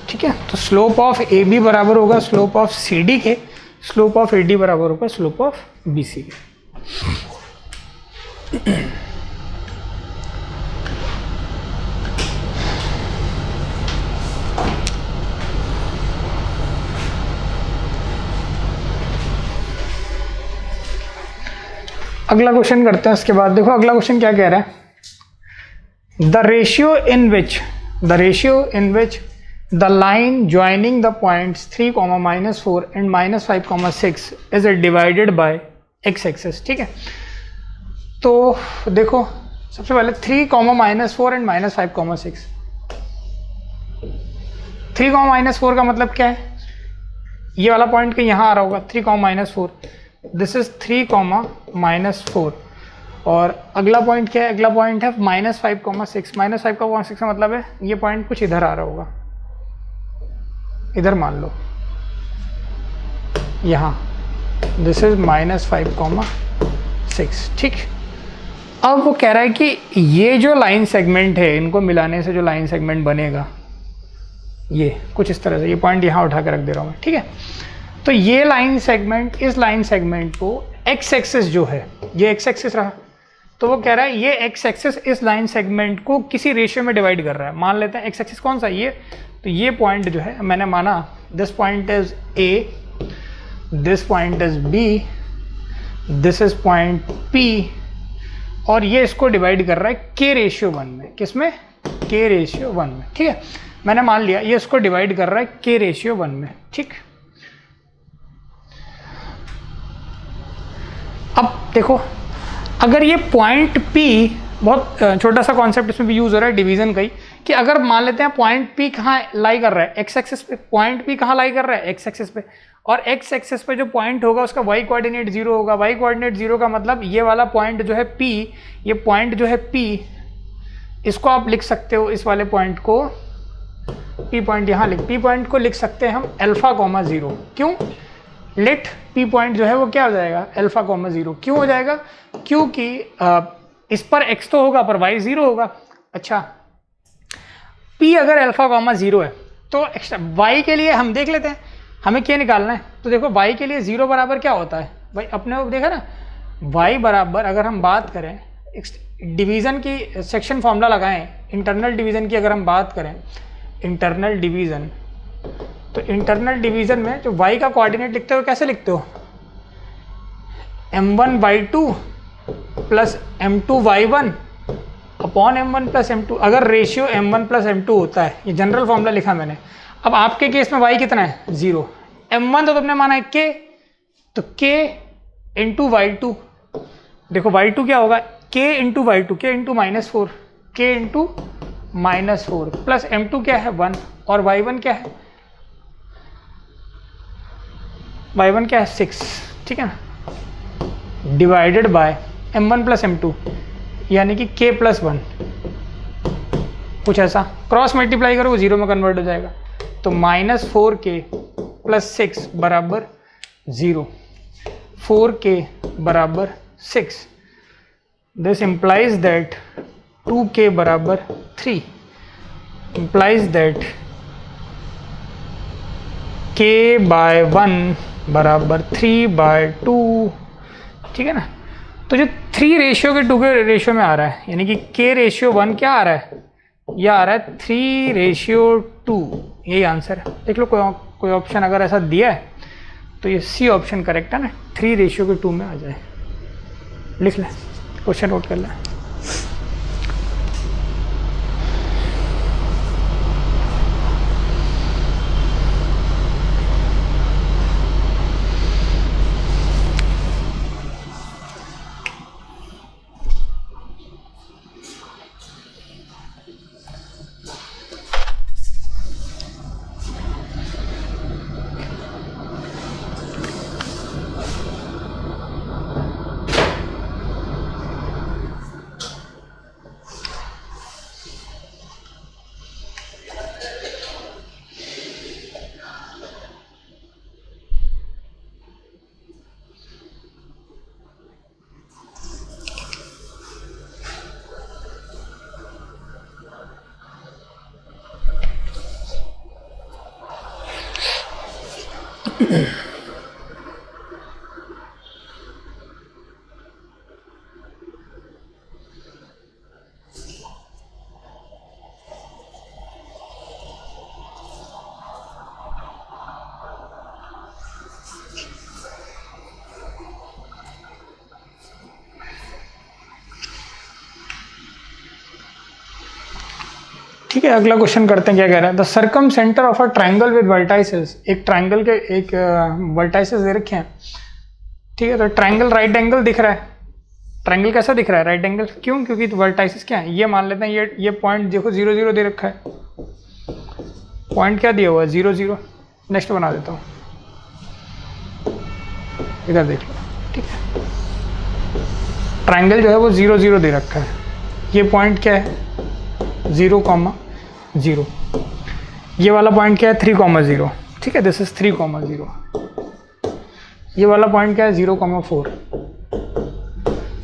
ठीक है, तो स्लोप ऑफ ए बी बराबर होगा स्लोप ऑफ सी डी के, स्लोप ऑफ ए डी बराबर होगा स्लोप ऑफ बी सी के। अगला क्वेश्चन करते हैं उसके बाद। देखो अगला क्वेश्चन क्या कह रहा है, the ratio in which the line joining the points 3, -4 and -5, 6 is divided by x axis. ठीक है, तो देखो सबसे पहले 3, -4 एंड -5, 6। 3, -4 का मतलब क्या है, ये वाला पॉइंट कहीं यहाँ आ रहा होगा, 3, -4, दिस इज 3, -4, और अगला पॉइंट क्या है, अगला पॉइंट है -5, 6। -5, का मतलब है ये पॉइंट कुछ इधर आ रहा होगा, इधर मान लो यहाँ, दिस इज -5, 6। ठीक, अब वो कह रहा है कि ये जो लाइन सेगमेंट है, इनको मिलाने से जो लाइन सेगमेंट बनेगा ये कुछ इस तरह से, ये पॉइंट यहाँ उठा के रख दे रहा हूँ मैं। ठीक है, तो ये लाइन सेगमेंट, इस लाइन सेगमेंट को एक्स एक्सिस जो है, ये एक्स एक्सिस रहा, तो वो कह रहा है ये एक्स एक्सिस इस लाइन सेगमेंट को किसी रेशियो में डिवाइड कर रहा है। मान लेते हैं एक्स एक्सिस कौन सा, ये, तो ये पॉइंट जो है मैंने माना this point is A, this point is B, this is point P, और ये इसको डिवाइड कर रहा है के रेशियो 1 में, किसमें, के रेशियो 1 में। ठीक है, मैंने मान लिया ये इसको डिवाइड कर रहा है के रेशियो 1 में। ठीक, अब देखो अगर ये पॉइंट P, बहुत छोटा सा कॉन्सेप्ट इसमें भी यूज हो रहा है डिवीजन का ही, कि अगर मान लेते हैं पॉइंट P कहाँ लाई कर रहा है, एक्स एक्सिस पे, पॉइंट P कहाँ लाई कर रहा है, एक्स एक्सिस पे, और एक्स एक्सिस पे जो पॉइंट होगा उसका वाई कोऑर्डिनेट 0 होगा। वाई कोऑर्डिनेट 0 का मतलब ये वाला पॉइंट जो है P, ये पॉइंट जो है P, इसको आप लिख सकते हो, इस वाले पॉइंट को P पॉइंट यहाँ P पॉइंट को लिख सकते हैं हम α, 0। क्यों, लेट P पॉइंट जो है वो क्या हो जाएगा, α, 0। क्यों हो जाएगा, क्योंकि इस पर x तो होगा पर y 0 होगा। अच्छा, P अगर α, 0 है तो एक्स्ट्रा y के लिए हम देख लेते हैं हमें क्या निकालना है। तो देखो y के लिए 0 बराबर क्या होता है भाई, अपने को देखा ना, y बराबर अगर हम बात करें डिवीज़न की, सेक्शन फॉर्मूला लगाएं, इंटरनल डिवीज़न की अगर हम बात करें, इंटरनल डिवीज़न, तो इंटरनल डिवीज़न में जो y का कोऑर्डिनेट लिखते हो कैसे लिखते हो, m1/2 + m2/1 upon m1 plus m2। अगर रेशियो m1 प्लस m2 होता है, ये जनरल फॉर्मूला लिखा मैंने। अब आपके केस में y कितना है 0, m1 तो तुमने माना है k, तो k इंटू y2, देखो y2 क्या होगा k into y2, k into -4, k into -4 plus m2 क्या है 1 और y1 क्या है, y1 क्या है 6, ठीक है ना, divided by m1 plus m2 यानी कि k प्लस 1, कुछ ऐसा। क्रॉस मल्टीप्लाई करो वो 0 में कन्वर्ट हो जाएगा, तो -4k प्लस 6 बराबर 0, 4k बराबर 6। दिस implies that 2k बराबर 3, implies that k बाय 1 बराबर 3/2, ठीक है ना। तो जो 3 रेशियो के 2 के रेशियो में आ रहा है, यानी कि k रेशियो 1 क्या आ रहा है, यह आ रहा है 3/2, यही आंसर है। देख लो कोई ऑप्शन अगर ऐसा दिया है तो ये सी ऑप्शन करेक्ट है ना, 3/2 में आ जाए। लिख लें, क्वेश्चन नोट कर लें। ठीक है, अगला क्वेश्चन करते हैं। क्या कह रहा है, the circum centre of a triangle with vertices. एक ट्राइंगल के एक वर्टाइसेस दे रखे हैं, ठीक है। तो ट्राइंगल राइट एंगल दिख रहा है। ट्राइंगल कैसा दिख रहा है, राइट एंगल, क्यों, क्योंकि वर्टाइसेस क्या है, ये मान लेते हैं, ये पॉइंट देखो 0 0 दे रखा है, पॉइंट क्या दिया हुआ है 0 0। नेक्स्ट बना देता हूँ, इधर देख लो, ठीक है। ट्राइंगल जो है वो 0 0 दे रखा है, ये पॉइंट क्या है 0, 0, ये वाला पॉइंट क्या है 3, 0, ठीक है। This is 3, 0। ये वाला पॉइंट क्या है 0, 4।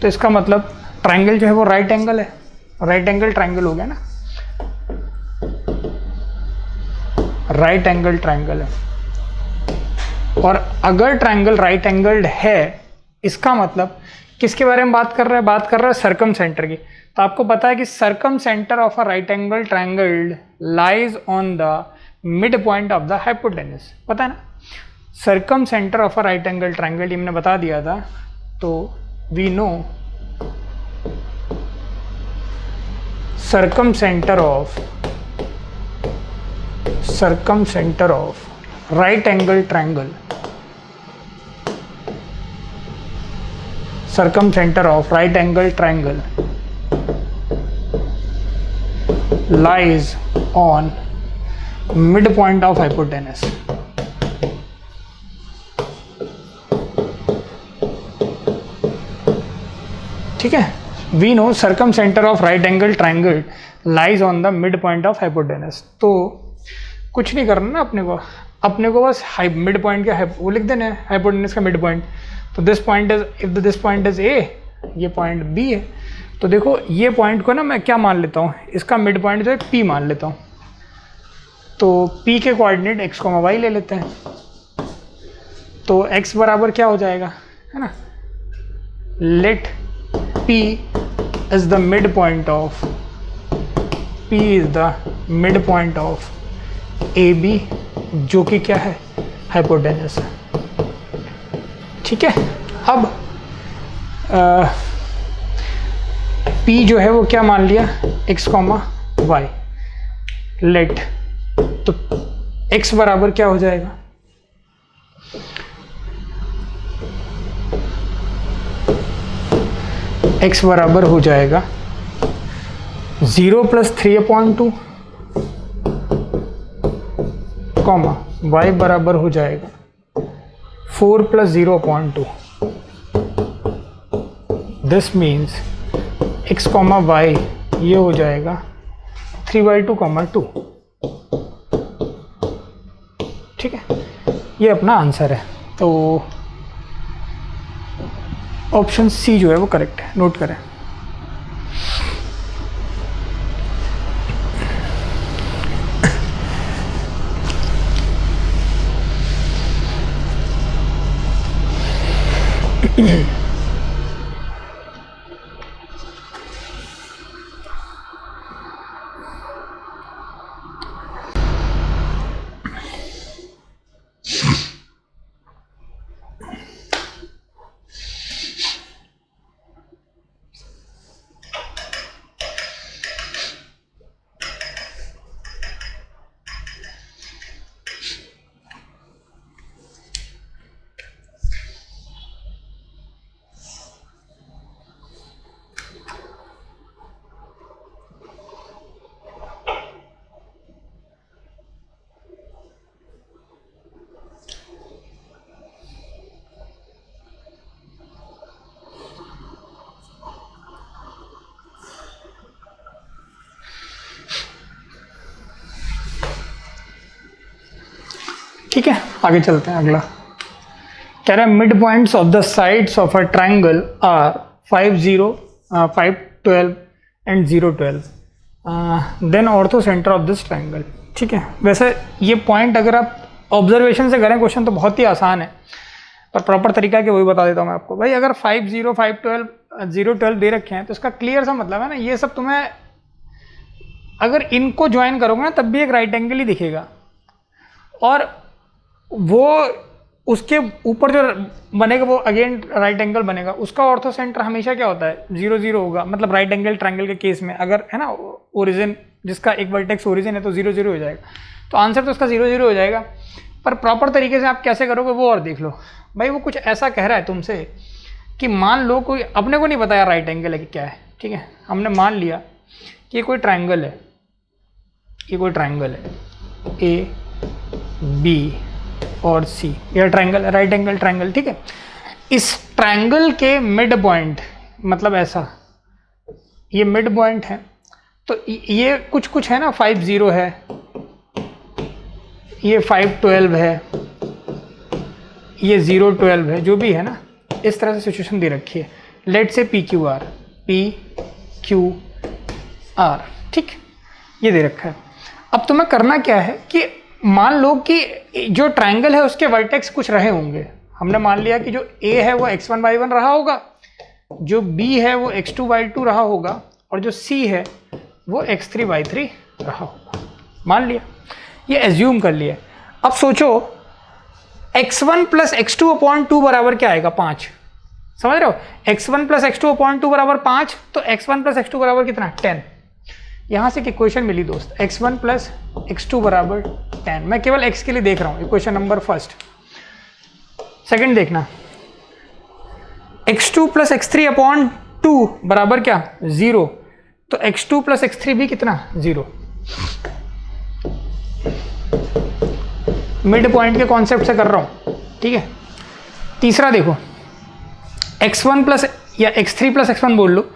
तो इसका मतलब ट्राइंगल जो है वो राइट एंगल है, राइट एंगल ट्राइंगल हो गया ना, राइट एंगल ट्राइंगल है। और अगर ट्राइंगल राइट एंगल्ड है, इसका मतलब किसके बारे में बात कर रहा है, बात कर रहा है सर्कम सेंटर की। तो आपको पता है कि circumcentre of a right angle triangle lies on the midpoint of the hypotenuse, पता है ना। Circumcentre of a right angle triangle हमने बता दिया था। तो we know circumcentre of right angle triangle, circumcentre of right angle triangle lies on midpoint of hypotenuse। ठीक है, we know circum center of right angle triangle lies on the midpoint of hypotenuse। तो कुछ नहीं करना ना अपने को बस मिड पॉइंट का वो लिख देना है, हाइपोटेनस का मिड पॉइंट। तो this point is, if this point is ए, ये पॉइंट बी है। तो देखो ये पॉइंट को ना मैं क्या मान लेता हूँ, इसका मिड पॉइंट जो है पी मान लेता हूँ। तो पी के कोऑर्डिनेट एक्स, वाई ले लेते हैं। तो एक्स बराबर क्या हो जाएगा, है ना, let P is the midpoint of, P is the midpoint of A B, जो कि क्या है हाइपोटेनस है। ठीक है, अब P जो है वो क्या मान लिया, x, y। लेट तो x बराबर क्या हो जाएगा, x बराबर हो जाएगा 0 + 3/2 कॉमा y बराबर हो जाएगा 4 + 0/2। दिस मीन्स x, y ये हो जाएगा 3/2, 2। ठीक है, ये अपना आंसर है। तो ऑप्शन सी जो है वो करेक्ट है, नोट करें। ठीक है, आगे चलते हैं। अगला कह रहा है midpoints of the sides of a triangle are 5, 0, 5, 12 and 0, 12 then orthocentre of this triangle. ठीक है, वैसे ये पॉइंट अगर आप ऑब्जर्वेशन से करें क्वेश्चन तो बहुत ही आसान है, पर प्रॉपर तरीका है कि वही बता देता हूँ मैं आपको। भाई अगर 5, 0, 5, 12, 0, 12 दे रखे हैं तो इसका क्लियर सा मतलब है ना, ये सब तुम्हें अगर इनको ज्वाइन करोगे ना तब भी एक राइट एंगल ही दिखेगा, और वो उसके ऊपर जो बनेगा वो अगेन राइट एंगल बनेगा। उसका ऑर्थो सेंटर हमेशा क्या होता है, 0, 0 होगा। मतलब राइट एंगल ट्रायंगल के केस में अगर है ना ओरिजिन जिसका एक वर्टेक्स ओरिजिन है तो 0, 0 हो जाएगा। तो आंसर तो उसका 0, 0 हो जाएगा। पर प्रॉपर तरीके से आप कैसे करोगे वो और देख लो। भाई वो कुछ ऐसा कह रहा है तुमसे कि मान लो कोई, अपने को नहीं बताया राइट एंगल है कि क्या है, ठीक है, हमने मान लिया कि ये कोई ट्रायंगल है, ये कोई ट्रायंगल है ए बी और सी, यह ट्रायंगल राइट एंगल ट्रायंगल। ठीक है, इस ट्रायंगल के मिड पॉइंट मतलब ऐसा ये मिड पॉइंट है, तो ये कुछ कुछ है ना, 5, 0 है, ये 5, 12 है, ये 0, 12 है, जो भी है ना, इस तरह से सिचुएशन दे रखी है। लेट से P Q R, P Q R, ठीक, ये दे रखा है। अब तुम्हें करना क्या है कि मान लो कि जो ट्रायंगल है उसके वर्टेक्स कुछ रहे होंगे। हमने मान लिया कि जो ए है वो x1, y1 रहा होगा, जो बी है वो x2, y2 रहा होगा, और जो सी है वो x3, y3 रहा होगा। मान लिया, ये एज्यूम कर लिया। अब सोचो x1 + x2/2 बराबर क्या आएगा, 5। समझ रहे हो, x1 + x2/2 बराबर 5, तो x1 + x2 बराबर कितना, 10। यहां से एक इक्वेशन मिली दोस्त, x1 + x2 बराबर 10। मैं केवल x के लिए देख रहा हूं, इक्वेशन नंबर फर्स्ट। सेकंड देखना, x2 + x3/2 बराबर क्या, 0, तो x2 + x3 भी कितना, 0। मिड पॉइंट के कॉन्सेप्ट से कर रहा हूं, ठीक है। तीसरा देखो, x1 + या x3 + x1 बोल लो,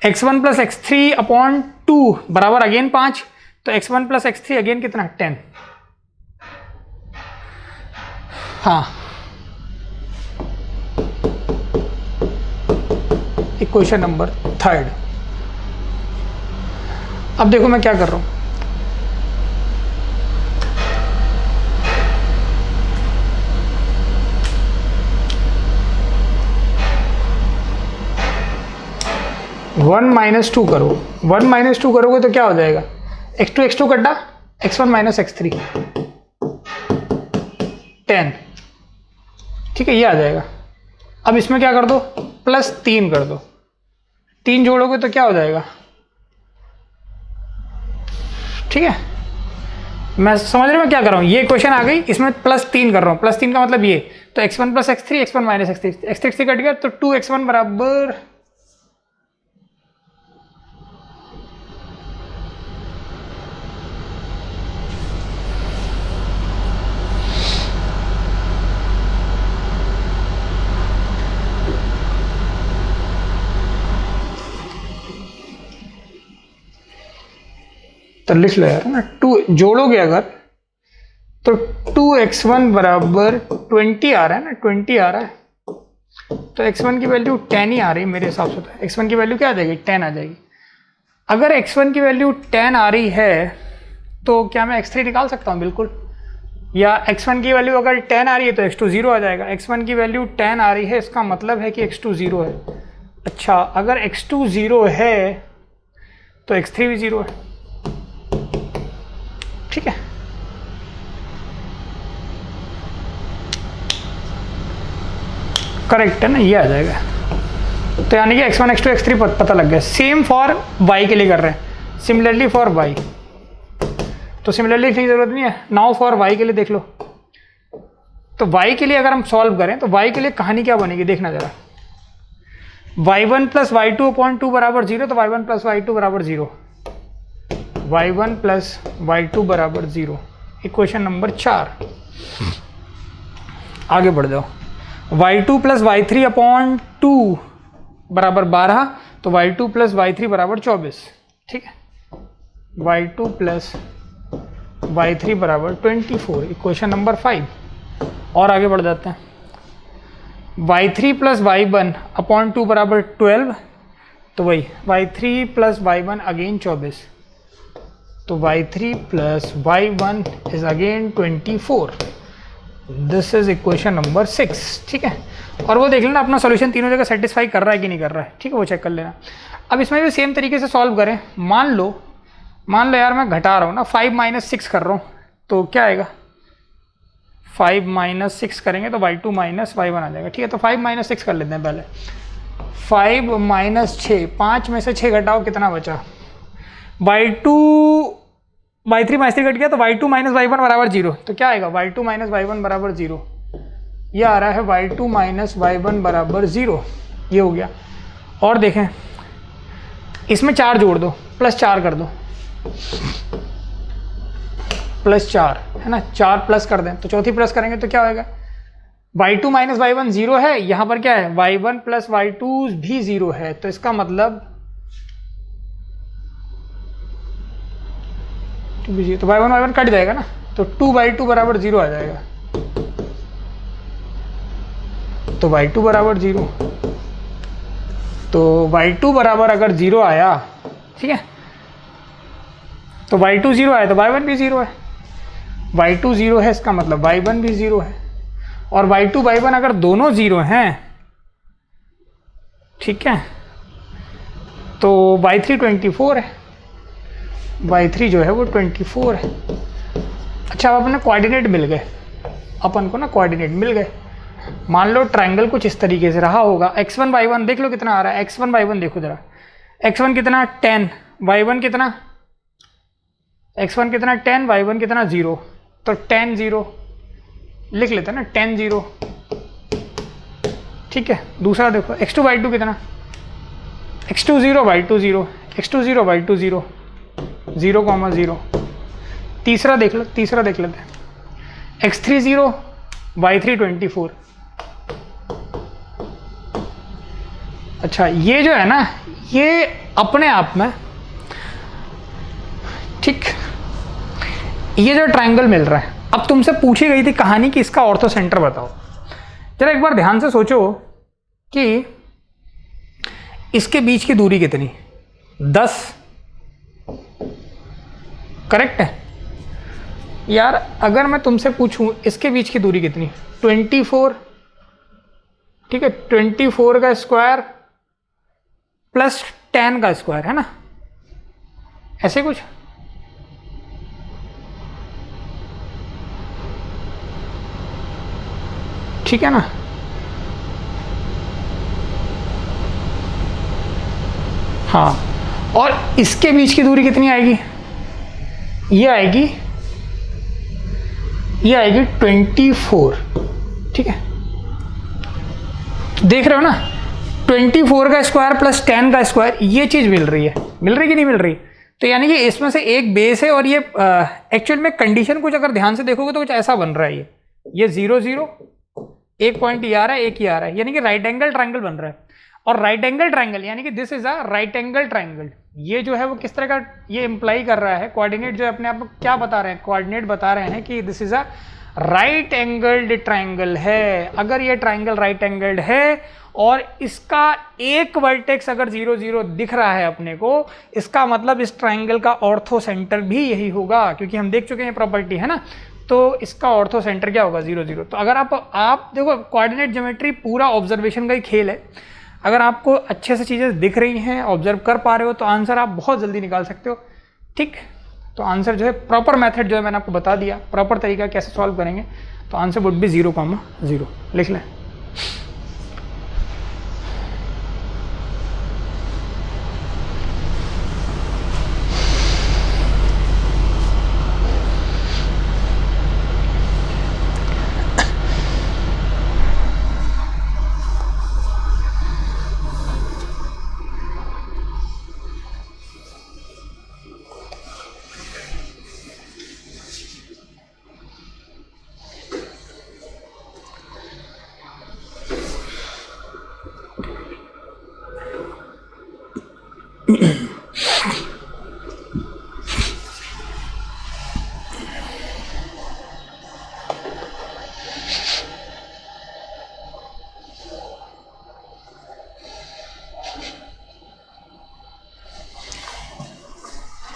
x1 + x3/2 बराबर अगेन 5, तो x1 + x3 अगेन कितना, 10। हाँ, इक्वेशन नंबर थर्ड। अब देखो मैं क्या कर रहा हूं, वन माइनस टू करो, 1 - 2 करोगे तो क्या हो जाएगा, x2 x2 कटा x1 - x3 10, ठीक है, ये आ जाएगा। अब इसमें क्या कर दो, +3 कर दो, 3 जोड़ोगे तो क्या हो जाएगा, ठीक है। मैं समझ रहे हो मैं क्या कर रहा हूँ, ये क्वेश्चन आ गई, इसमें +3 कर रहा हूँ, +3 का मतलब ये, तो x1 + x3, x1 - x3, x3 से कट गया तो 2x1 बराबर तो लिख लो यार ना, 2 जोड़ोगे अगर तो 2x1 बराबर 20 आ रहा है ना, 20 आ रहा है, तो x1 की वैल्यू 10 ही आ रही है मेरे हिसाब से, तो x1 की वैल्यू क्या आ जाएगी, 10 आ जाएगी। अगर x1 की वैल्यू 10 आ रही है तो क्या मैं x3 निकाल सकता हूँ, बिल्कुल, या x1 की वैल्यू अगर 10 आ रही है तो x2 0 आ जाएगा, x1 की वैल्यू 10 आ रही है इसका मतलब है कि x2 0 है। अच्छा, अगर x2 0 है तो x3 भी 0 है, ठीक है। करेक्ट है ना, ये आ जाएगा। तो यानी कि x1 x2 x3 पता लग गया। सेम फॉर y के लिए कर रहे हैं, सिमिलरली फॉर y, तो सिमिलरली लिखने की जरूरत नहीं है। नाउ फॉर y के लिए देख लो, तो y के लिए अगर हम सॉल्व करें तो y के लिए कहानी क्या बनेगी, देखना जरा। y1 + y2/2 बराबर 0, तो y1 + y2 बराबर 0, y1 + y2 बराबर 0, इक्वेशन नंबर 4। आगे बढ़ जाओ, y2 + y3/2 बराबर 12, तो y2 + y3 बराबर 24, ठीक है। y2 + y3 बराबर 24, इक्वेशन नंबर 5। और आगे बढ़ जाते हैं, y3 + y1/2 बराबर 12, तो वही y3 + y1 अगेन 24, तो y3 + y1 is again 24। This is equation number 6, ठीक है। और वो देख लेना अपना सॉल्यूशन तीनों जगह सेटिस्फाई कर रहा है कि नहीं कर रहा है, ठीक है, वो चेक कर लेना। अब इसमें भी सेम तरीके से सॉल्व करें। मान लो यार मैं घटा रहा हूँ ना, 5 - 6 कर रहा हूँ, तो क्या आएगा, 5 - 6 करेंगे तो y2 - y1 आ जाएगा, ठीक है। तो 5 - 6 कर लेते हैं पहले, 5 - 6, 5 में से 6 घटाओ, कितना बचा, y3 - y3 कट गया, तो y2 - y1 बराबर 0, तो क्या आएगा, y2 - y1 बराबर 0, ये आ रहा है y2 - y1 बराबर 0, ये हो गया। और देखें, इसमें 4 जोड़ दो, +4 कर दो, +4 है ना, 4 प्लस कर दें तो चौथी प्लस करेंगे तो क्या होगा, y2 - y1 0 है, यहाँ पर क्या है, y1 + y2 भी 0 है, तो इसका मतलब तो y1 y1 कट जाएगा ना, तो 2/2 बराबर 0 आ जाएगा, तो y2 बराबर 0, तो y2 बराबर अगर 0 आया, ठीक है, तो y2 0 आया तो y1 भी 0 है, y2 0 है इसका मतलब y1 भी 0 है, और y2 y1 अगर दोनों 0 हैं, ठीक है, तो y3 24 है, y3 जो है वो 24 है। अच्छा, अब अपने कोऑर्डिनेट मिल गए, अपन को ना कोऑर्डिनेट मिल गए। मान लो ट्रायंगल कुछ इस तरीके से रहा होगा, x1 y1 देख लो कितना आ रहा है, x1 y1 देखो जरा, x1 कितना 10, y1 कितना, x1 कितना 10, y1 कितना 0, तो 10 0 लिख लेते हैं ना, 10 0, ठीक है। दूसरा देखो x2 y2 कितना, x2 0 y2 0, x2 0 y2 0, 0, 0। तीसरा देख लेते हैं, x3 0 y3 24। अच्छा, ये जो है ना, ये अपने आप में, ठीक, ये जो ट्रायंगल मिल रहा है, अब तुमसे पूछी गई थी कहानी कि इसका ऑर्थो सेंटर बताओ। जरा एक बार ध्यान से सोचो कि इसके बीच की दूरी कितनी, 10, करेक्ट है यार। अगर मैं तुमसे पूछूं इसके बीच की दूरी कितनी, 24, ठीक है, 24 का स्क्वायर प्लस 10 का स्क्वायर, है ना, ऐसे कुछ, ठीक है ना। हाँ, और इसके बीच की दूरी कितनी आएगी? ये आएगी 24। ठीक है, देख रहे हो ना, 24 का स्क्वायर प्लस 10 का स्क्वायर, ये चीज़ मिल रही है कि नहीं मिल रही? तो यानी कि इसमें से एक बेस है और ये एक्चुअल में कंडीशन कुछ अगर ध्यान से देखोगे तो कुछ ऐसा बन रहा है। ये 0 0, एक पॉइंट ये आ रहा है, एक ये आ रहा है, यानी कि राइट एंगल ट्रायंगल बन रहा है। और राइट एंगल ट्रायंगल यानी कि this is a right angle triangle. ये जो है वो किस तरह का ये इंप्लाई कर रहा है, कोऑर्डिनेट जो है अपने आप को क्या बता रहे हैं, कोऑर्डिनेट बता रहे हैं कि this is a right angled triangle है। अगर ये ट्रायंगल राइट एंगल्ड है और इसका एक वर्टेक्स अगर 0 0 दिख रहा है अपने को, इसका मतलब इस ट्रायंगल का ऑर्थो सेंटर भी यही होगा, क्योंकि हम देख चुके हैं प्रॉपर्टी है ना। तो इसका ऑर्थो सेंटर क्या होगा? 0 0। तो अगर आप देखो, कोऑर्डिनेट ज्योमेट्री पूरा ऑब्जर्वेशन का ही खेल है। अगर आपको अच्छे से चीज़ें दिख रही हैं, ऑब्जर्व कर पा रहे हो, तो आंसर आप बहुत जल्दी निकाल सकते हो। ठीक, तो आंसर जो है प्रॉपर मेथड जो है मैंने आपको बता दिया, प्रॉपर तरीका कैसे सॉल्व करेंगे। तो आंसर वुड बी 0, 0। लिख लें।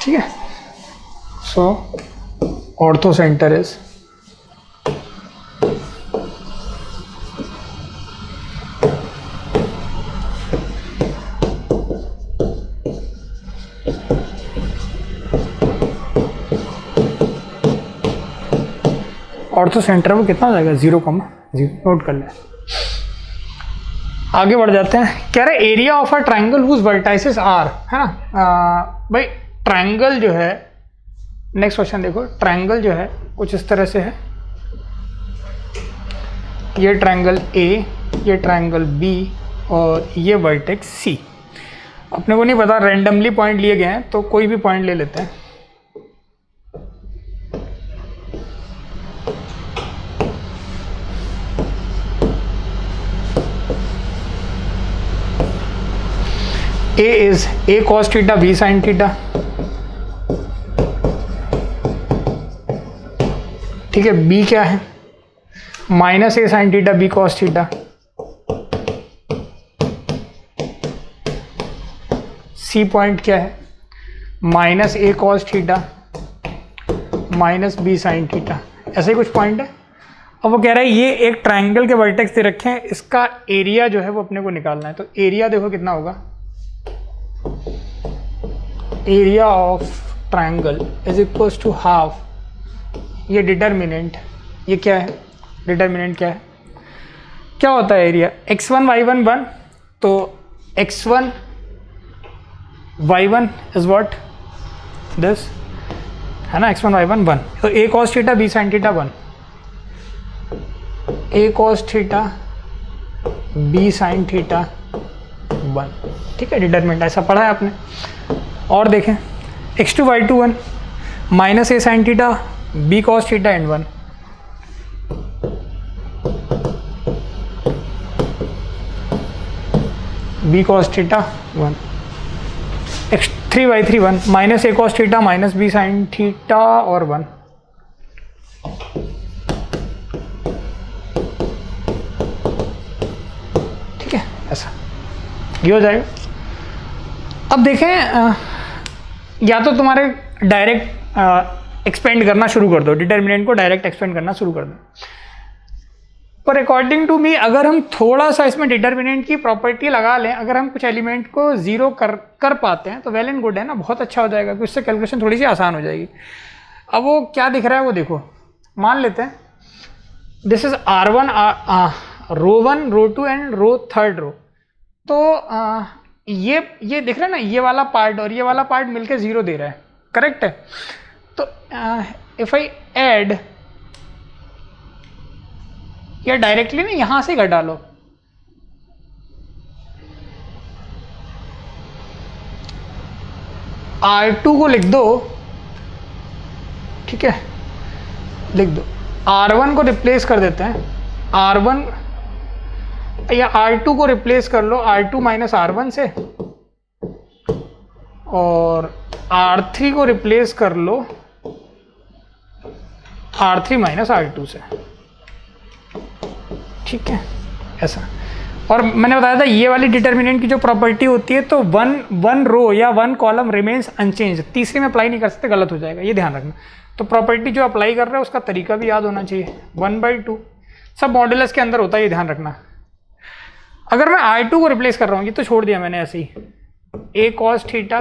ठीक है, so orthocentre is orthocentre वो कितना हो जाएगा? 0, 0। नोट कर लें। आगे बढ़ जाते हैं। कह रहे area of a triangle whose vertices are, है ना। भाई ट्रायंगल जो है, नेक्स्ट क्वेश्चन देखो, ट्रायंगल जो है कुछ इस तरह से है। ये ट्रायंगल ए, ये ट्रायंगल बी और ये वर्टेक्स सी। अपने को नहीं पता, रैंडमली पॉइंट लिए गए हैं, तो कोई भी पॉइंट ले लेते हैं। A is A cos theta B sin theta, ठीक है। B क्या है? Minus A sin theta B cos theta। C point क्या है? Minus A cos theta minus B sin theta। ऐसे ही कुछ पॉइंट है। अब वो कह रहा है ये एक ट्रायंगल के वर्टेक्स दे रखे हैं, इसका एरिया जो है वो अपने को निकालना है। तो एरिया देखो कितना होगा, area of triangle is equal to half, ये डिटर्मिनेंट, ये क्या है? डिटर्मिनेंट क्या है? क्या होता है एरिया? x1 y1 1, तो x1 y1 is what? This है ना, x1 y1 1। तो a cos theta b sin theta 1, a cos theta b sin theta 1, ठीक है। डिटर्मिनेंट ऐसा पढ़ा है आपने। और देखें x2 y2 1 minus a sin theta b cos theta and 1, b cos theta 1, x3 y3 1 minus a cos theta minus b sin theta और 1, ठीक है। ऐसा ये हो जाएगा। अब देखें, या तो तुम्हारे डायरेक्ट एक्सपेंड करना शुरू कर दो, डिटर्मिनेंट को डायरेक्ट एक्सपेंड करना शुरू कर दो। पर अकॉर्डिंग टू मी, अगर हम थोड़ा सा इसमें डिटर्मिनेंट की प्रॉपर्टी लगा लें, अगर हम कुछ एलिमेंट को जीरो कर पाते हैं तो वेल एंड गुड है ना, बहुत अच्छा हो जाएगा, क्योंकि उससे कैलकुलेशन थोड़ी सी आसान हो जाएगी। अब वो क्या दिख रहा है वो देखो, मान लेते हैं this is R1 row 1 row 2 and row third row. तो ये देख रहे हैं ना, ये वाला पार्ट और ये वाला पार्ट मिलके 0 दे रहा है, करेक्ट है। तो इफ आई ऐड, या डायरेक्टली ना यहां से घटा लो, R2 को लिख दो, ठीक है, लिख दो। R1 को रिप्लेस कर देते हैं, R1 या R2 को रिप्लेस कर लो R2 माइनस R1 से, और R3 को रिप्लेस कर लो R3 माइनस R2 से, ठीक है, ऐसा। और मैंने बताया था ये वाली डिटर्मिनेंट की जो प्रॉपर्टी होती है, तो वन रो या वन कॉलम रिमेन्स अनचेंज, तीसरे में अप्लाई नहीं कर सकते, गलत हो जाएगा, ये ध्यान रखना। तो प्रॉपर्टी जो अप्लाई कर रहे हैं उसका तरीका भी याद होना चाहिए, 1/2 सब मॉड्यूलस के अंदर होता है, ये ध्यान रखना। अगर मैं R2 को रिप्लेस कर रहा हूँ, ये तो छोड़ दिया मैंने ऐसे ही, A cos theta,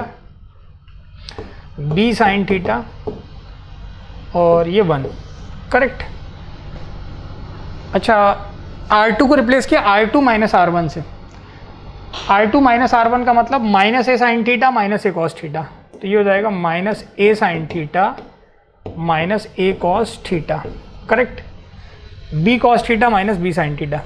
B sin theta, और ये 1, करेक्ट। अच्छा, R2 को रिप्लेस किया R2 माइनस R1 से, R2 माइनस R1 का मतलब minus A sin theta minus A cos theta, तो ये हो जाएगा minus A sin theta minus A cos theta, correct. B cos theta minus B sin theta,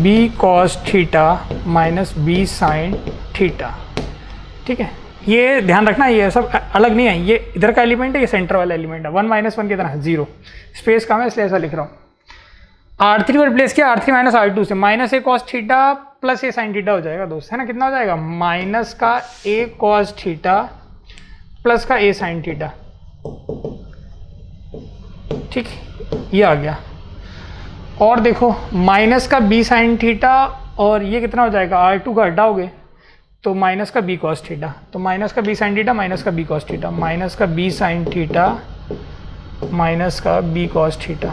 B cos theta minus B sin theta, ठीक है। ये ध्यान रखना, ये सब अलग नहीं है, ये इधर का एलिमेंट है, ये सेंटर वाला एलिमेंट है, 1 माइनस 1 कितना है 0, स्पेस कम है इसलिए ऐसा लिख रहा हूँ। R3 को रिप्लेस किया R3 माइनस R2 से, minus A cos theta plus A sin theta हो जाएगा दोस्त, है ना, कितना हो जाएगा, माइनस का A cos थीटा प्लस का A sin थीटा, ठीक, ये आ गया। और देखो माइनस का B sin थीटा, और ये कितना हो जाएगा, R2 का हटाओगे तो माइनस का B cos थीटा, तो माइनस का B sin थीटा माइनस का B cos थीटा, माइनस का B sin थीटा माइनस का B cos थीटा,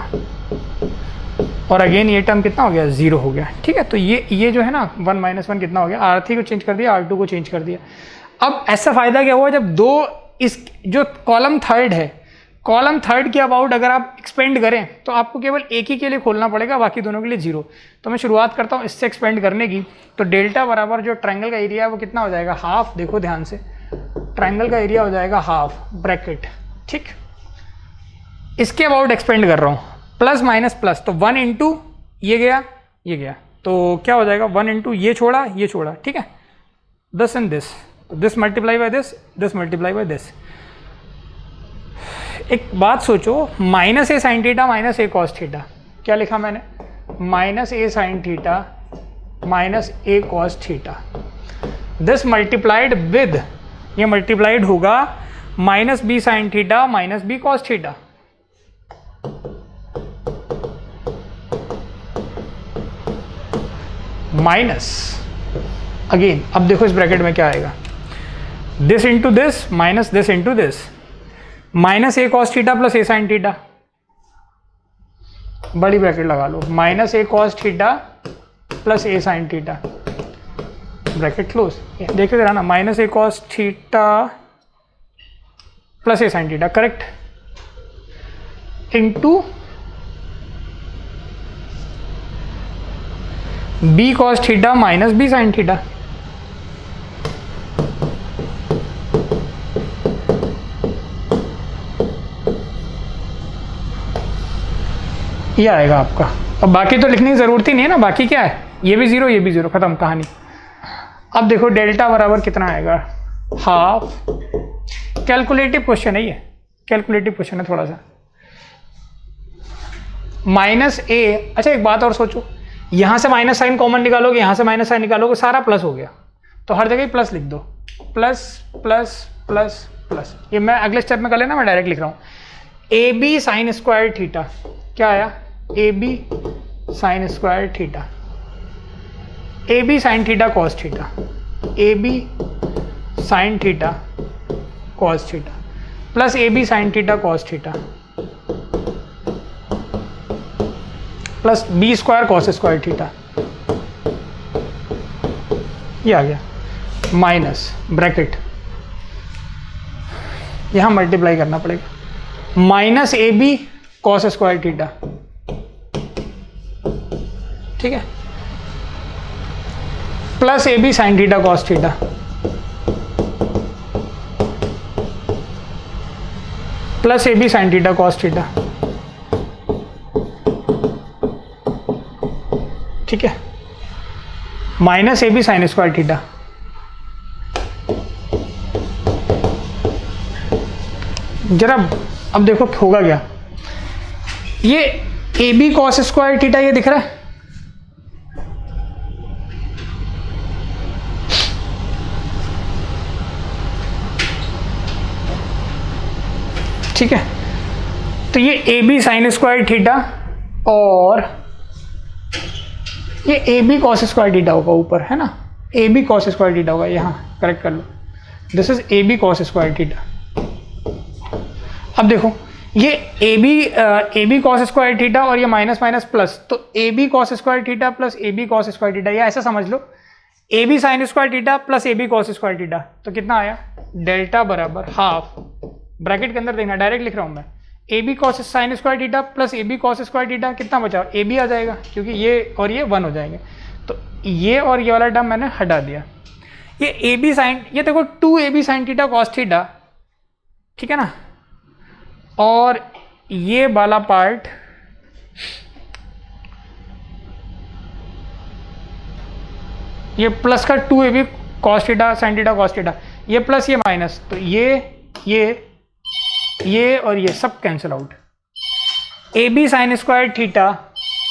और अगेन ये टर्म कितना हो गया, 0 हो गया, ठीक है। तो ये जो है ना 1 माइनस 1 कितना हो गया, R3 को चेंज कर दिया, R2 को चेंज कर दिया। अब ऐसा फायदा क्या हुआ, जब दो इस जो कॉलम थर्ड है, कॉलम थर्ड के अबाउट अगर आप एक्सपेंड करें तो आपको केवल एक ही के लिए खोलना पड़ेगा, बाकी दोनों के लिए 0। तो मैं शुरुआत करता हूँ इससे एक्सपेंड करने की। तो डेल्टा बराबर जो ट्रायंगल का एरिया है वो कितना हो जाएगा, हाफ, देखो ध्यान से, ट्रायंगल का एरिया हो जाएगा हाफ, ब्रैकेट, ठीक। इसके अबाउट एक्सपेंड कर रहा हूँ, प्लस माइनस प्लस, तो 1 इंटू ये गया, ये गया, तो क्या हो जाएगा 1 इंटू ये छोड़ा, ये छोड़ा, ठीक है, this and this, this multiply by this, this multiply by this. एक बात सोचो, minus A sin theta minus A cos theta, क्या लिखा मैंने, minus A sin theta minus A cos theta, this multiplied with, ये मल्टीप्लाइड होगा minus B sin theta minus B cos theta, minus, again अब देखो इस ब्रैकेट में क्या आएगा, this into this minus this into this, minus A cos theta plus A sin theta, बड़ी bracket लगा लो, minus A cos theta plus A sin theta, bracket close, देखते रहना, minus A cos theta plus A sin theta, correct, into B cos theta minus B sin theta, ये आएगा आपका। अब बाकी तो लिखने की ज़रूरत ही नहीं है ना, बाकी क्या है, ये भी 0 ये भी 0, खत्म कहानी। अब देखो डेल्टा बराबर कितना आएगा, हाफ, कैलकुलेटिव क्वेश्चन है ये, कैलकुलेटिव क्वेश्चन है थोड़ा सा, माइनस A, अच्छा एक बात और सोचो, यहाँ से माइनस साइन कॉमन निकालोगे, यहाँ से माइनस साइन निकालोगे, सारा प्लस हो गया, तो हर जगह प्लस लिख दो, प्लस प्लस प्लस प्लस, ये मैं अगले स्टेप में कर लेना, मैं डायरेक्ट लिख रहा हूँ, AB साइन स्क्वायर थीटा, क्या आया, AB sine square theta, AB sine theta cos theta, AB sine theta cos theta plus AB sine theta cos theta plus B square cos square theta, ये आ गया, minus bracket, यहां multiply करना पड़ेगा, minus AB cos square theta, ठीक है, plus A B sine theta cos theta, plus A B sine theta cos theta, ठीक है, minus A B sine square theta, जरा अब देखो होगा क्या, ये A B cos square theta ये दिख रहा है, ठीक है, तो ये A B sine square theta और ये A B cos square theta होगा ऊपर, है ना, A B cos square theta होगा, यहाँ करेक्ट कर लो, this is A B cos square theta. अब देखो ये A B cos square theta और ये माइनस माइनस प्लस, तो A B cos square theta plus A B cos square theta, या ऐसा समझ लो A B sine square theta plus A B cos square theta, तो कितना आया, डेल्टा बराबर हाफ, ब्रैकेट के अंदर देखना, डायरेक्ट लिख रहा हूँ मैं, A B cos sine square theta plus A B cos square theta, कितना बचा, ए बी आ जाएगा क्योंकि ये और ये 1 हो जाएंगे, तो ये और ये वाला टर्म मैंने हटा दिया, ये ए बी साइन, ये देखो 2 A B sine theta cos theta, ठीक है ना, और ये वाला पार्ट ये प्लस का 2 A B cos theta sine theta cos theta, ये प्लस ये माइनस, तो ये और ये सब cancel out, A B sine square theta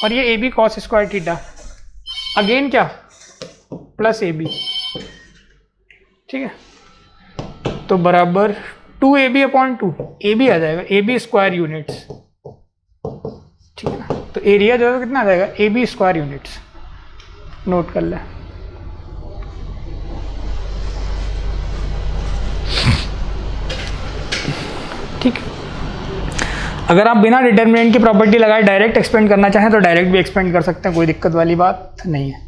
और ये A B cos square theta, again क्या, प्लस ए बी, ठीक है, तो बराबर 2 A B upon 2, A B आ जाएगा, ए बी स्क्वायर यूनिट्स, ठीक है ना, तो एरिया जो है कितना आ जाएगा, A B square units, note कर ले, ठीक। अगर आप बिना डिटर्मिनेंट की प्रॉपर्टी लगाए डायरेक्ट एक्सपेंड करना चाहें तो डायरेक्ट भी एक्सपेंड कर सकते हैं, कोई दिक्कत वाली बात नहीं है।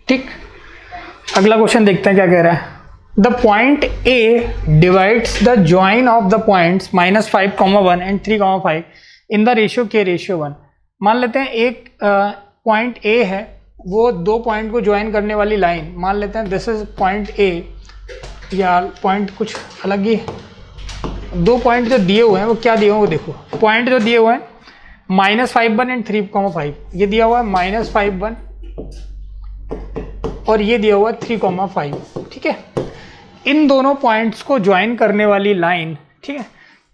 ठीक, अगला क्वेश्चन देखते हैं क्या कह रहा है। The point A divides the join of the points -5, 1 and 3, 5 in the ratio k:1। मान लेते हैं एक पॉइंट ए है, वो 2 पॉइंट को ज्वाइन करने वाली लाइन, मान लेते हैं दिस इज पॉइंट ए, या पॉइंट कुछ अलग ही, 2 पॉइंट जो दिए हुए हैं वो क्या दिए हुए हैं वो देखो, पॉइंट जो दिए हुए हैं -5, 1 एंड 3, 5, ये दिया हुआ है -5, 1 और ये दिया हुआ है 3, 5, ठीक है। इन दोनों पॉइंट्स को ज्वाइन करने वाली लाइन, ठीक है,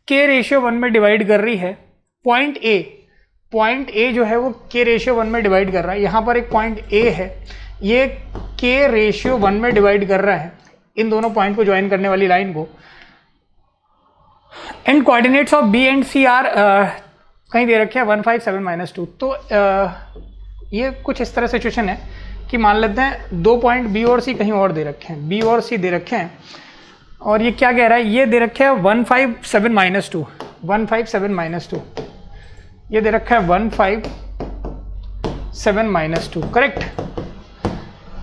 k:1 में डिवाइड कर रही है पॉइंट ए जो है वो k:1 में डिवाइड कर रहा है, यहाँ पर एक पॉइंट ए है, ये k:1 में डिवाइड कर रहा है इन दोनों पॉइंट को ज्वाइन करने वाली लाइन को। And coordinates of B and C are कहीं दे रखे हैं 1, 5, 7, -2। तो ये कुछ इस तरह सिचुएशन है कि मान लेते हैं 2 पॉइंट बी और सी कहीं और दे रखे हैं, बी और सी दे रखे हैं, और ये क्या कह रहा है, ये दे रखे हैं 1, 5, 7, -2, 1, 5, 7, -2, ये दे रखा है 1, 5, 7, -2, करेक्ट।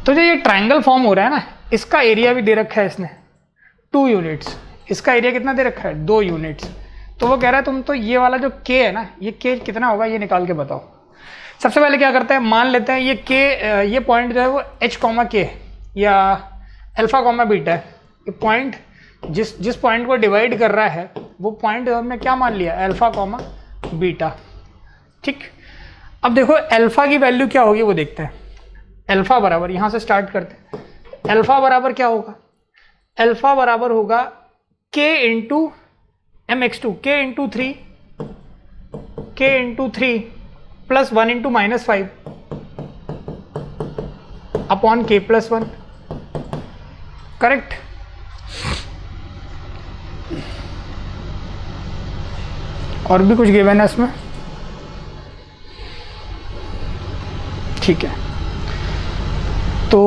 तो जो ये ट्रायंगल फॉर्म हो रहा है ना, इसका एरिया भी दे रखा है इसने 2 यूनिट्स, इसका एरिया कितना दे रखा है 2 यूनिट्स। तो वो कह रहा है तुम तो ये वाला जो k है ना, ये k कितना होगा ये निकाल के बताओ। सबसे पहले क्या करते हैं, मान लेते हैं ये k, ये पॉइंट जो है वो h, k या अल्फा, बीटा है, ये पॉइंट जिस पॉइंट को डिवाइड कर रहा है वो पॉइंट हमने क्या मान लिया, अल्फा, बीटा, ठीक। अब देखो अल्फा की वैल्यू क्या होगी वो देखते हैं। अल्फा बराबर, यहाँ से स्टार्ट करते हैं, अल्फा बराबर क्या होगा, अल्फा बराबर होगा k into mx2, k into 3 plus 1 into -5 upon k+1, correct. और भी कुछ गिवन है इसमें, ठीक है। तो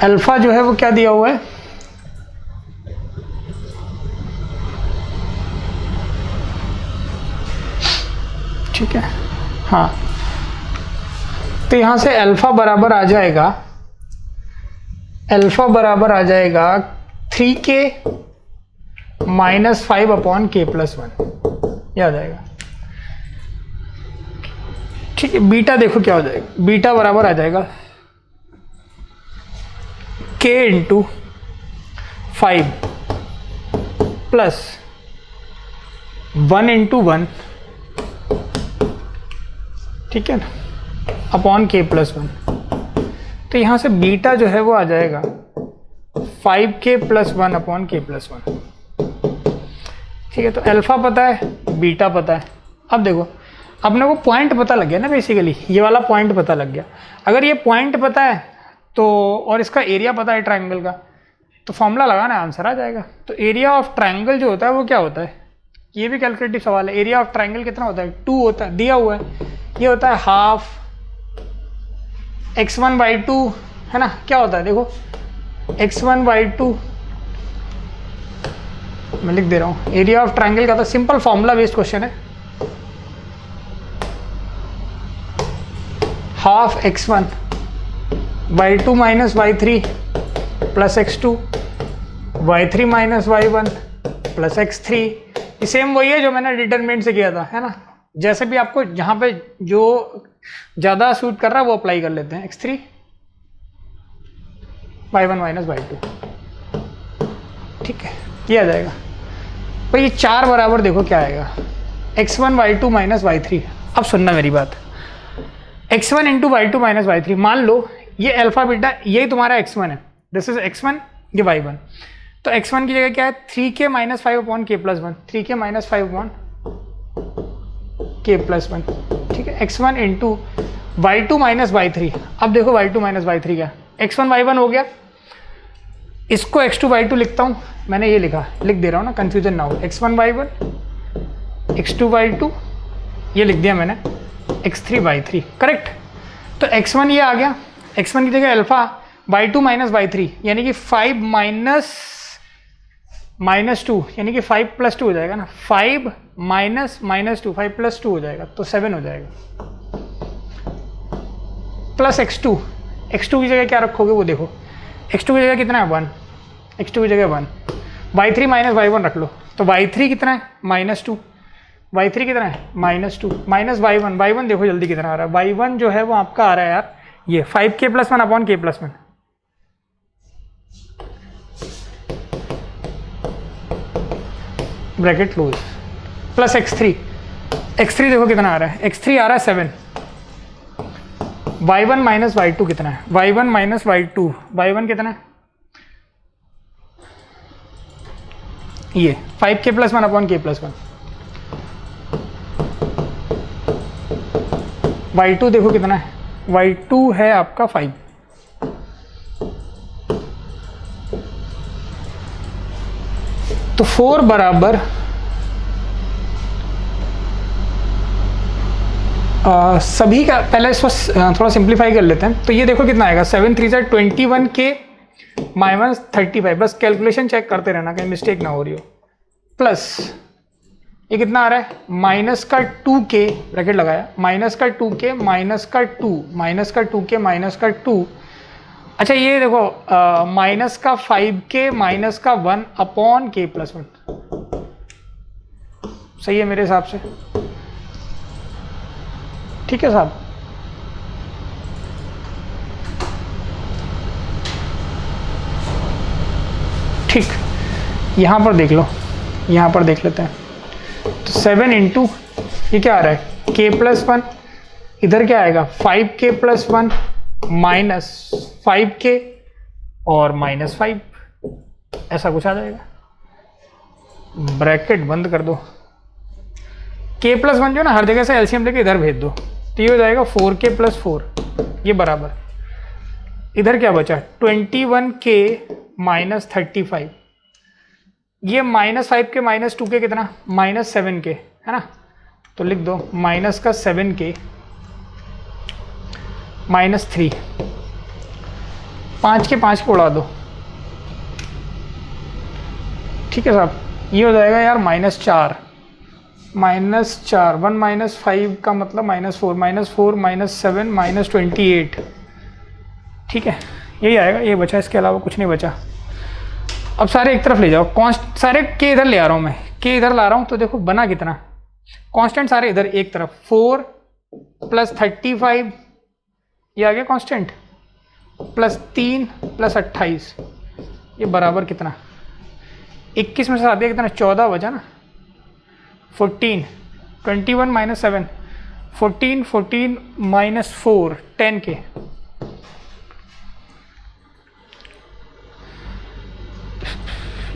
अल्फा जो है वो क्या दिया हुआ है, ठीक है, हाँ, तो यहाँ से अल्फा बराबर आ जाएगा अल्फा बराबर आ जाएगा 3k माइनस 5/k+1, यह आ जाएगा। ठीक है, बीटा देखो क्या हो जाएगा, बीटा बराबर आ जाएगा k × 5 प्लस 1 × 1, ठीक है ना, अपॉन k+1। तो यहाँ से बीटा जो है वो आ जाएगा 5k+1/k+1। ठीक है, तो अल्फा पता है, बीटा पता है। अब देखो अपने को पॉइंट पता लग गया ना, बेसिकली ये वाला पॉइंट पता लग गया। अगर ये पॉइंट पता है तो, और इसका एरिया पता है ट्रायंगल का, तो फॉर्मूला लगाना, आंसर आ जाएगा। तो एरिया ऑफ ट्रायंगल जो होता है वो क्या होता है, ये भी कैलकुलेटिव सवाल है। एरिया ऑफ ट्रायंगल कितना होता है, 2 होता है, दिया हुआ है। ये होता है हाफ x1/2, है ना। क्या होता है देखो, x1/2, मैं लिख दे रहा हूँ एरिया ऑफ ट्रायंगल का। तो सिंपल फॉर्मूला बेस्ड क्वेश्चन है, half x1/2 minus y3 plus x2, y3 minus y1 plus x3। ये सेम वही है जो मैंने डिटरमिनेंट से किया था, है ना। जैसे भी आपको जहाँ पे जो ज़्यादा सूट कर रहा है वो अप्लाई कर लेते हैं। x3 y1 माइनस y2, ठीक है, ये आ जाएगा भाई। ये 4 बराबर देखो क्या आएगा, x1/2 माइनस y3। अब सुनना मेरी बात, x1 × y2 माइनस y3। मान लो ये अल्फा बीटा यही तुम्हारा x1 है, दिस इज x1, ये y1। तो x1 की जगह क्या है, 3k minus 5/k+1, 3k minus 5/k+1, ठीक है। x1 × y2 minus y3। अब देखो y2 माइनस y3 क्या, x1 y1 हो गया, इसको x2 y2 लिखता हूँ। मैंने ये लिखा, लिख दे रहा हूँ ना, कंफ्यूजन ना हो। x1 y1, x2 y2, ये लिख दिया मैंने, x3 y3, करेक्ट। तो x1 ये आ गया, x1 की जगह अल्फा, y2 माइनस y3 यानी कि 5 माइनस 2 यानी कि 5 + 2 हो जाएगा ना, 5 माइनस -2, 5 + 2 हो जाएगा, तो 7 हो जाएगा। प्लस x2 की जगह क्या रखोगे वो देखो, x2 की जगह कितना है 1, x2 की जगह 1, y3 माइनस y1 रख लो, तो y3 कितना है -2, y3 कितना है -2, माइनस y1 देखो जल्दी कितना आ रहा है, y1 जो है वो आपका आ रहा है यार ये 5k+1/k+1, bracket close, plus x3 देखो कितना आ रहा है, x3 आ रहा है 7, y1 माइनस y2 कितना है, y1 माइनस y2, y1 कितना है ये 5k+1/k+1, y2 देखो कितना है, y2 है आपका 5। तो 4 बराबर सभी का, पहले इसको थोड़ा सिंप्लीफाई कर लेते हैं। तो ये देखो कितना आएगा, 7 3 21k माइनस 35, बस कैलकुलेशन चेक करते रहना कहीं मिस्टेक ना हो रही हो। प्लस ये कितना आ रहा है, माइनस का 2k, ब्रैकेट लगाया, माइनस का 2k माइनस का 2, माइनस का 2k माइनस का 2। अच्छा ये देखो माइनस का 5k माइनस का 1/k+1, सही है मेरे हिसाब से, ठीक है साहब। ठीक, यहाँ पर देख लो, यहाँ पर देख लेते हैं। तो 7 × ये क्या आ रहा है k+1, इधर क्या आएगा 5k+1 माइनस 5k और -5, ऐसा कुछ आ जाएगा। ब्रैकेट बंद कर दो, k+1 जो ना हर जगह से एलसीएम लेके इधर भेज दो, तो ये हो जाएगा 4k + 4, ये बराबर, इधर क्या बचा 21k माइनस 35, ये -5k माइनस 2k कितना -7k, है ना। तो लिख दो माइनस का 7k -3, 5 के 5 को उड़ा दो, ठीक है साहब। ये हो जाएगा यार -4, 1 - 5 का मतलब -4, -4 -7 -28, ठीक है। यही आएगा, ये बचा, इसके अलावा कुछ नहीं बचा। अब सारे एक तरफ ले जाओ, कॉन्स्ट सारे के इधर ले आ रहा हूँ मैं, के इधर ला रहा हूँ, तो देखो बना कितना, कांस्टेंट सारे इधर एक तरफ, 4 + 35 ये आ गया कांस्टेंट, प्लस 3 + 28 ये बराबर कितना, 21 में से आ गया कितना, 14 बचा ना, 14, 21 - 7, 14, 14 - 4, 10 के,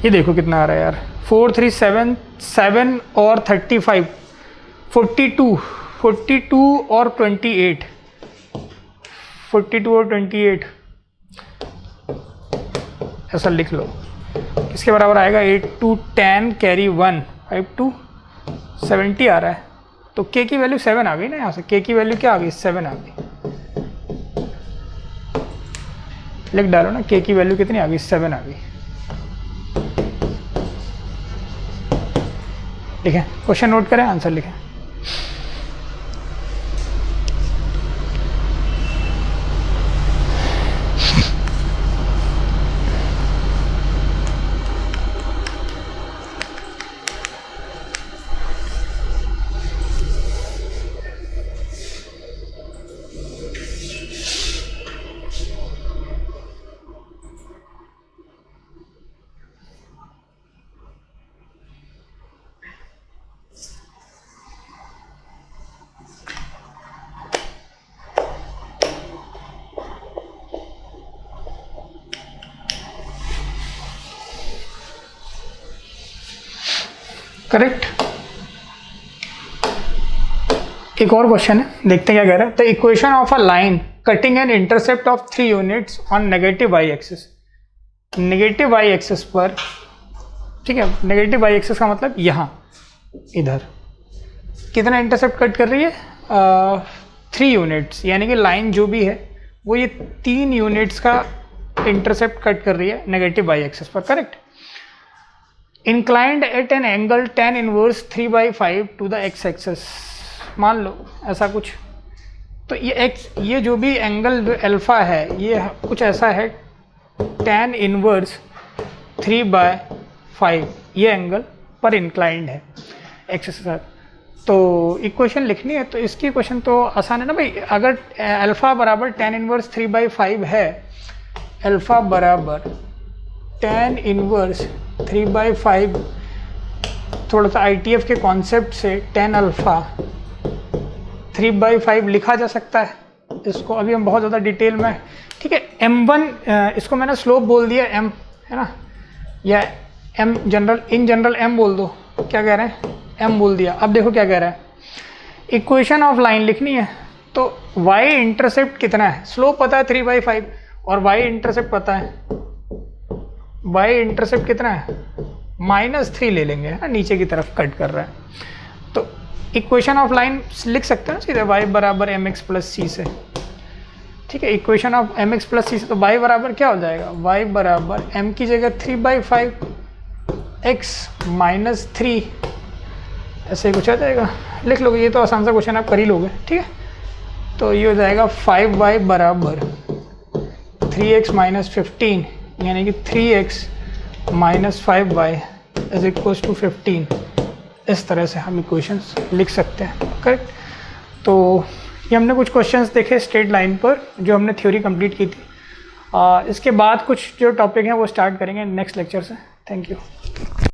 ये देखो कितना आ रहा है यार, 4 3 7 7 और 35, 42 और 28, 42 और 28 ऐसा लिख लो। इसके बराबर आएगा 8 2 10 कैरी 1 5 2 70 आ रहा है। तो के की वैल्यू 7 आ गई ना, यहाँ से के की वैल्यू क्या आ गई, 7 आ गई। लिख डालो ना, के की वैल्यू कितनी आ गई, 7 आ गई। लिखें, क्वेश्चन नोट करें, आंसर लिखें। करेक्ट। एक और क्वेश्चन है, देखते हैं क्या कह रहा है। The equation of a line cutting an intercept of 3 units on negative Y axis, negative Y axis पर, ठीक है, नेगेटिव वाई एक्सिस का मतलब यहाँ इधर कितना इंटरसेप्ट कट कर रही है, 3 यूनिट्स, यानी कि लाइन जो भी है वो ये 3 यूनिट्स का इंटरसेप्ट कट कर रही है नेगेटिव वाई एक्सिस पर, correct. Inclined at an angle tan inverse 3/5 to the x axis, मान लो ऐसा कुछ, तो ये x, ये जो भी एंगल जो अल्फा है ये कुछ ऐसा है, tan इनवर्स 3/5 ये एंगल पर इंक्लाइंड है एक्सिस के साथ। तो इक्वेशन लिखनी है, तो इसकी इक्वेशन तो आसान है ना भाई। अगर अल्फा बराबर tan इनवर्स 3/5 है, अल्फा बराबर tan इनवर्स 3/5, थोड़ा सा ITF के कॉन्सेप्ट से tan अल्फ़ा 3/5 लिखा जा सकता है। इसको अभी हम बहुत ज़्यादा डिटेल में, ठीक है, m1 इसको मैंने स्लोप बोल दिया, m है ना, या m general, in general m बोल दो, क्या कह रहे हैं, m बोल दिया। अब देखो क्या कह रहा है, इक्वेशन ऑफ लाइन लिखनी है, तो y इंटरसेप्ट कितना है, स्लोप पता है 3/5 और y इंटरसेप्ट पता है, y इंटरसेप्ट कितना है, -3 ले लेंगे, है नीचे की तरफ कट कर रहा है। तो इक्वेशन ऑफ लाइन लिख सकते हैं सीधे y बराबर mx + c से, ठीक है, इक्वेशन ऑफ mx + c से, तो y बराबर क्या हो जाएगा, y बराबर m की जगह 3/5 x - 3 ऐसे कुछ आ जाएगा, लिख लोगे, ये तो आसान सा क्वेश्चन आप कर ही लोगे, ठीक है। तो ये हो जाएगा 5y बराबर 3x - 15, यानी कि 3x - 5y = 15। इस तरह से हम इक्वेशंस लिख सकते हैं, करेक्ट। तो ये हमने कुछ क्वेश्चंस देखे स्ट्रेट लाइन पर, जो हमने थ्योरी कंप्लीट की थी। इसके बाद कुछ जो टॉपिक हैं वो स्टार्ट करेंगे नेक्स्ट लेक्चर से। Thank you.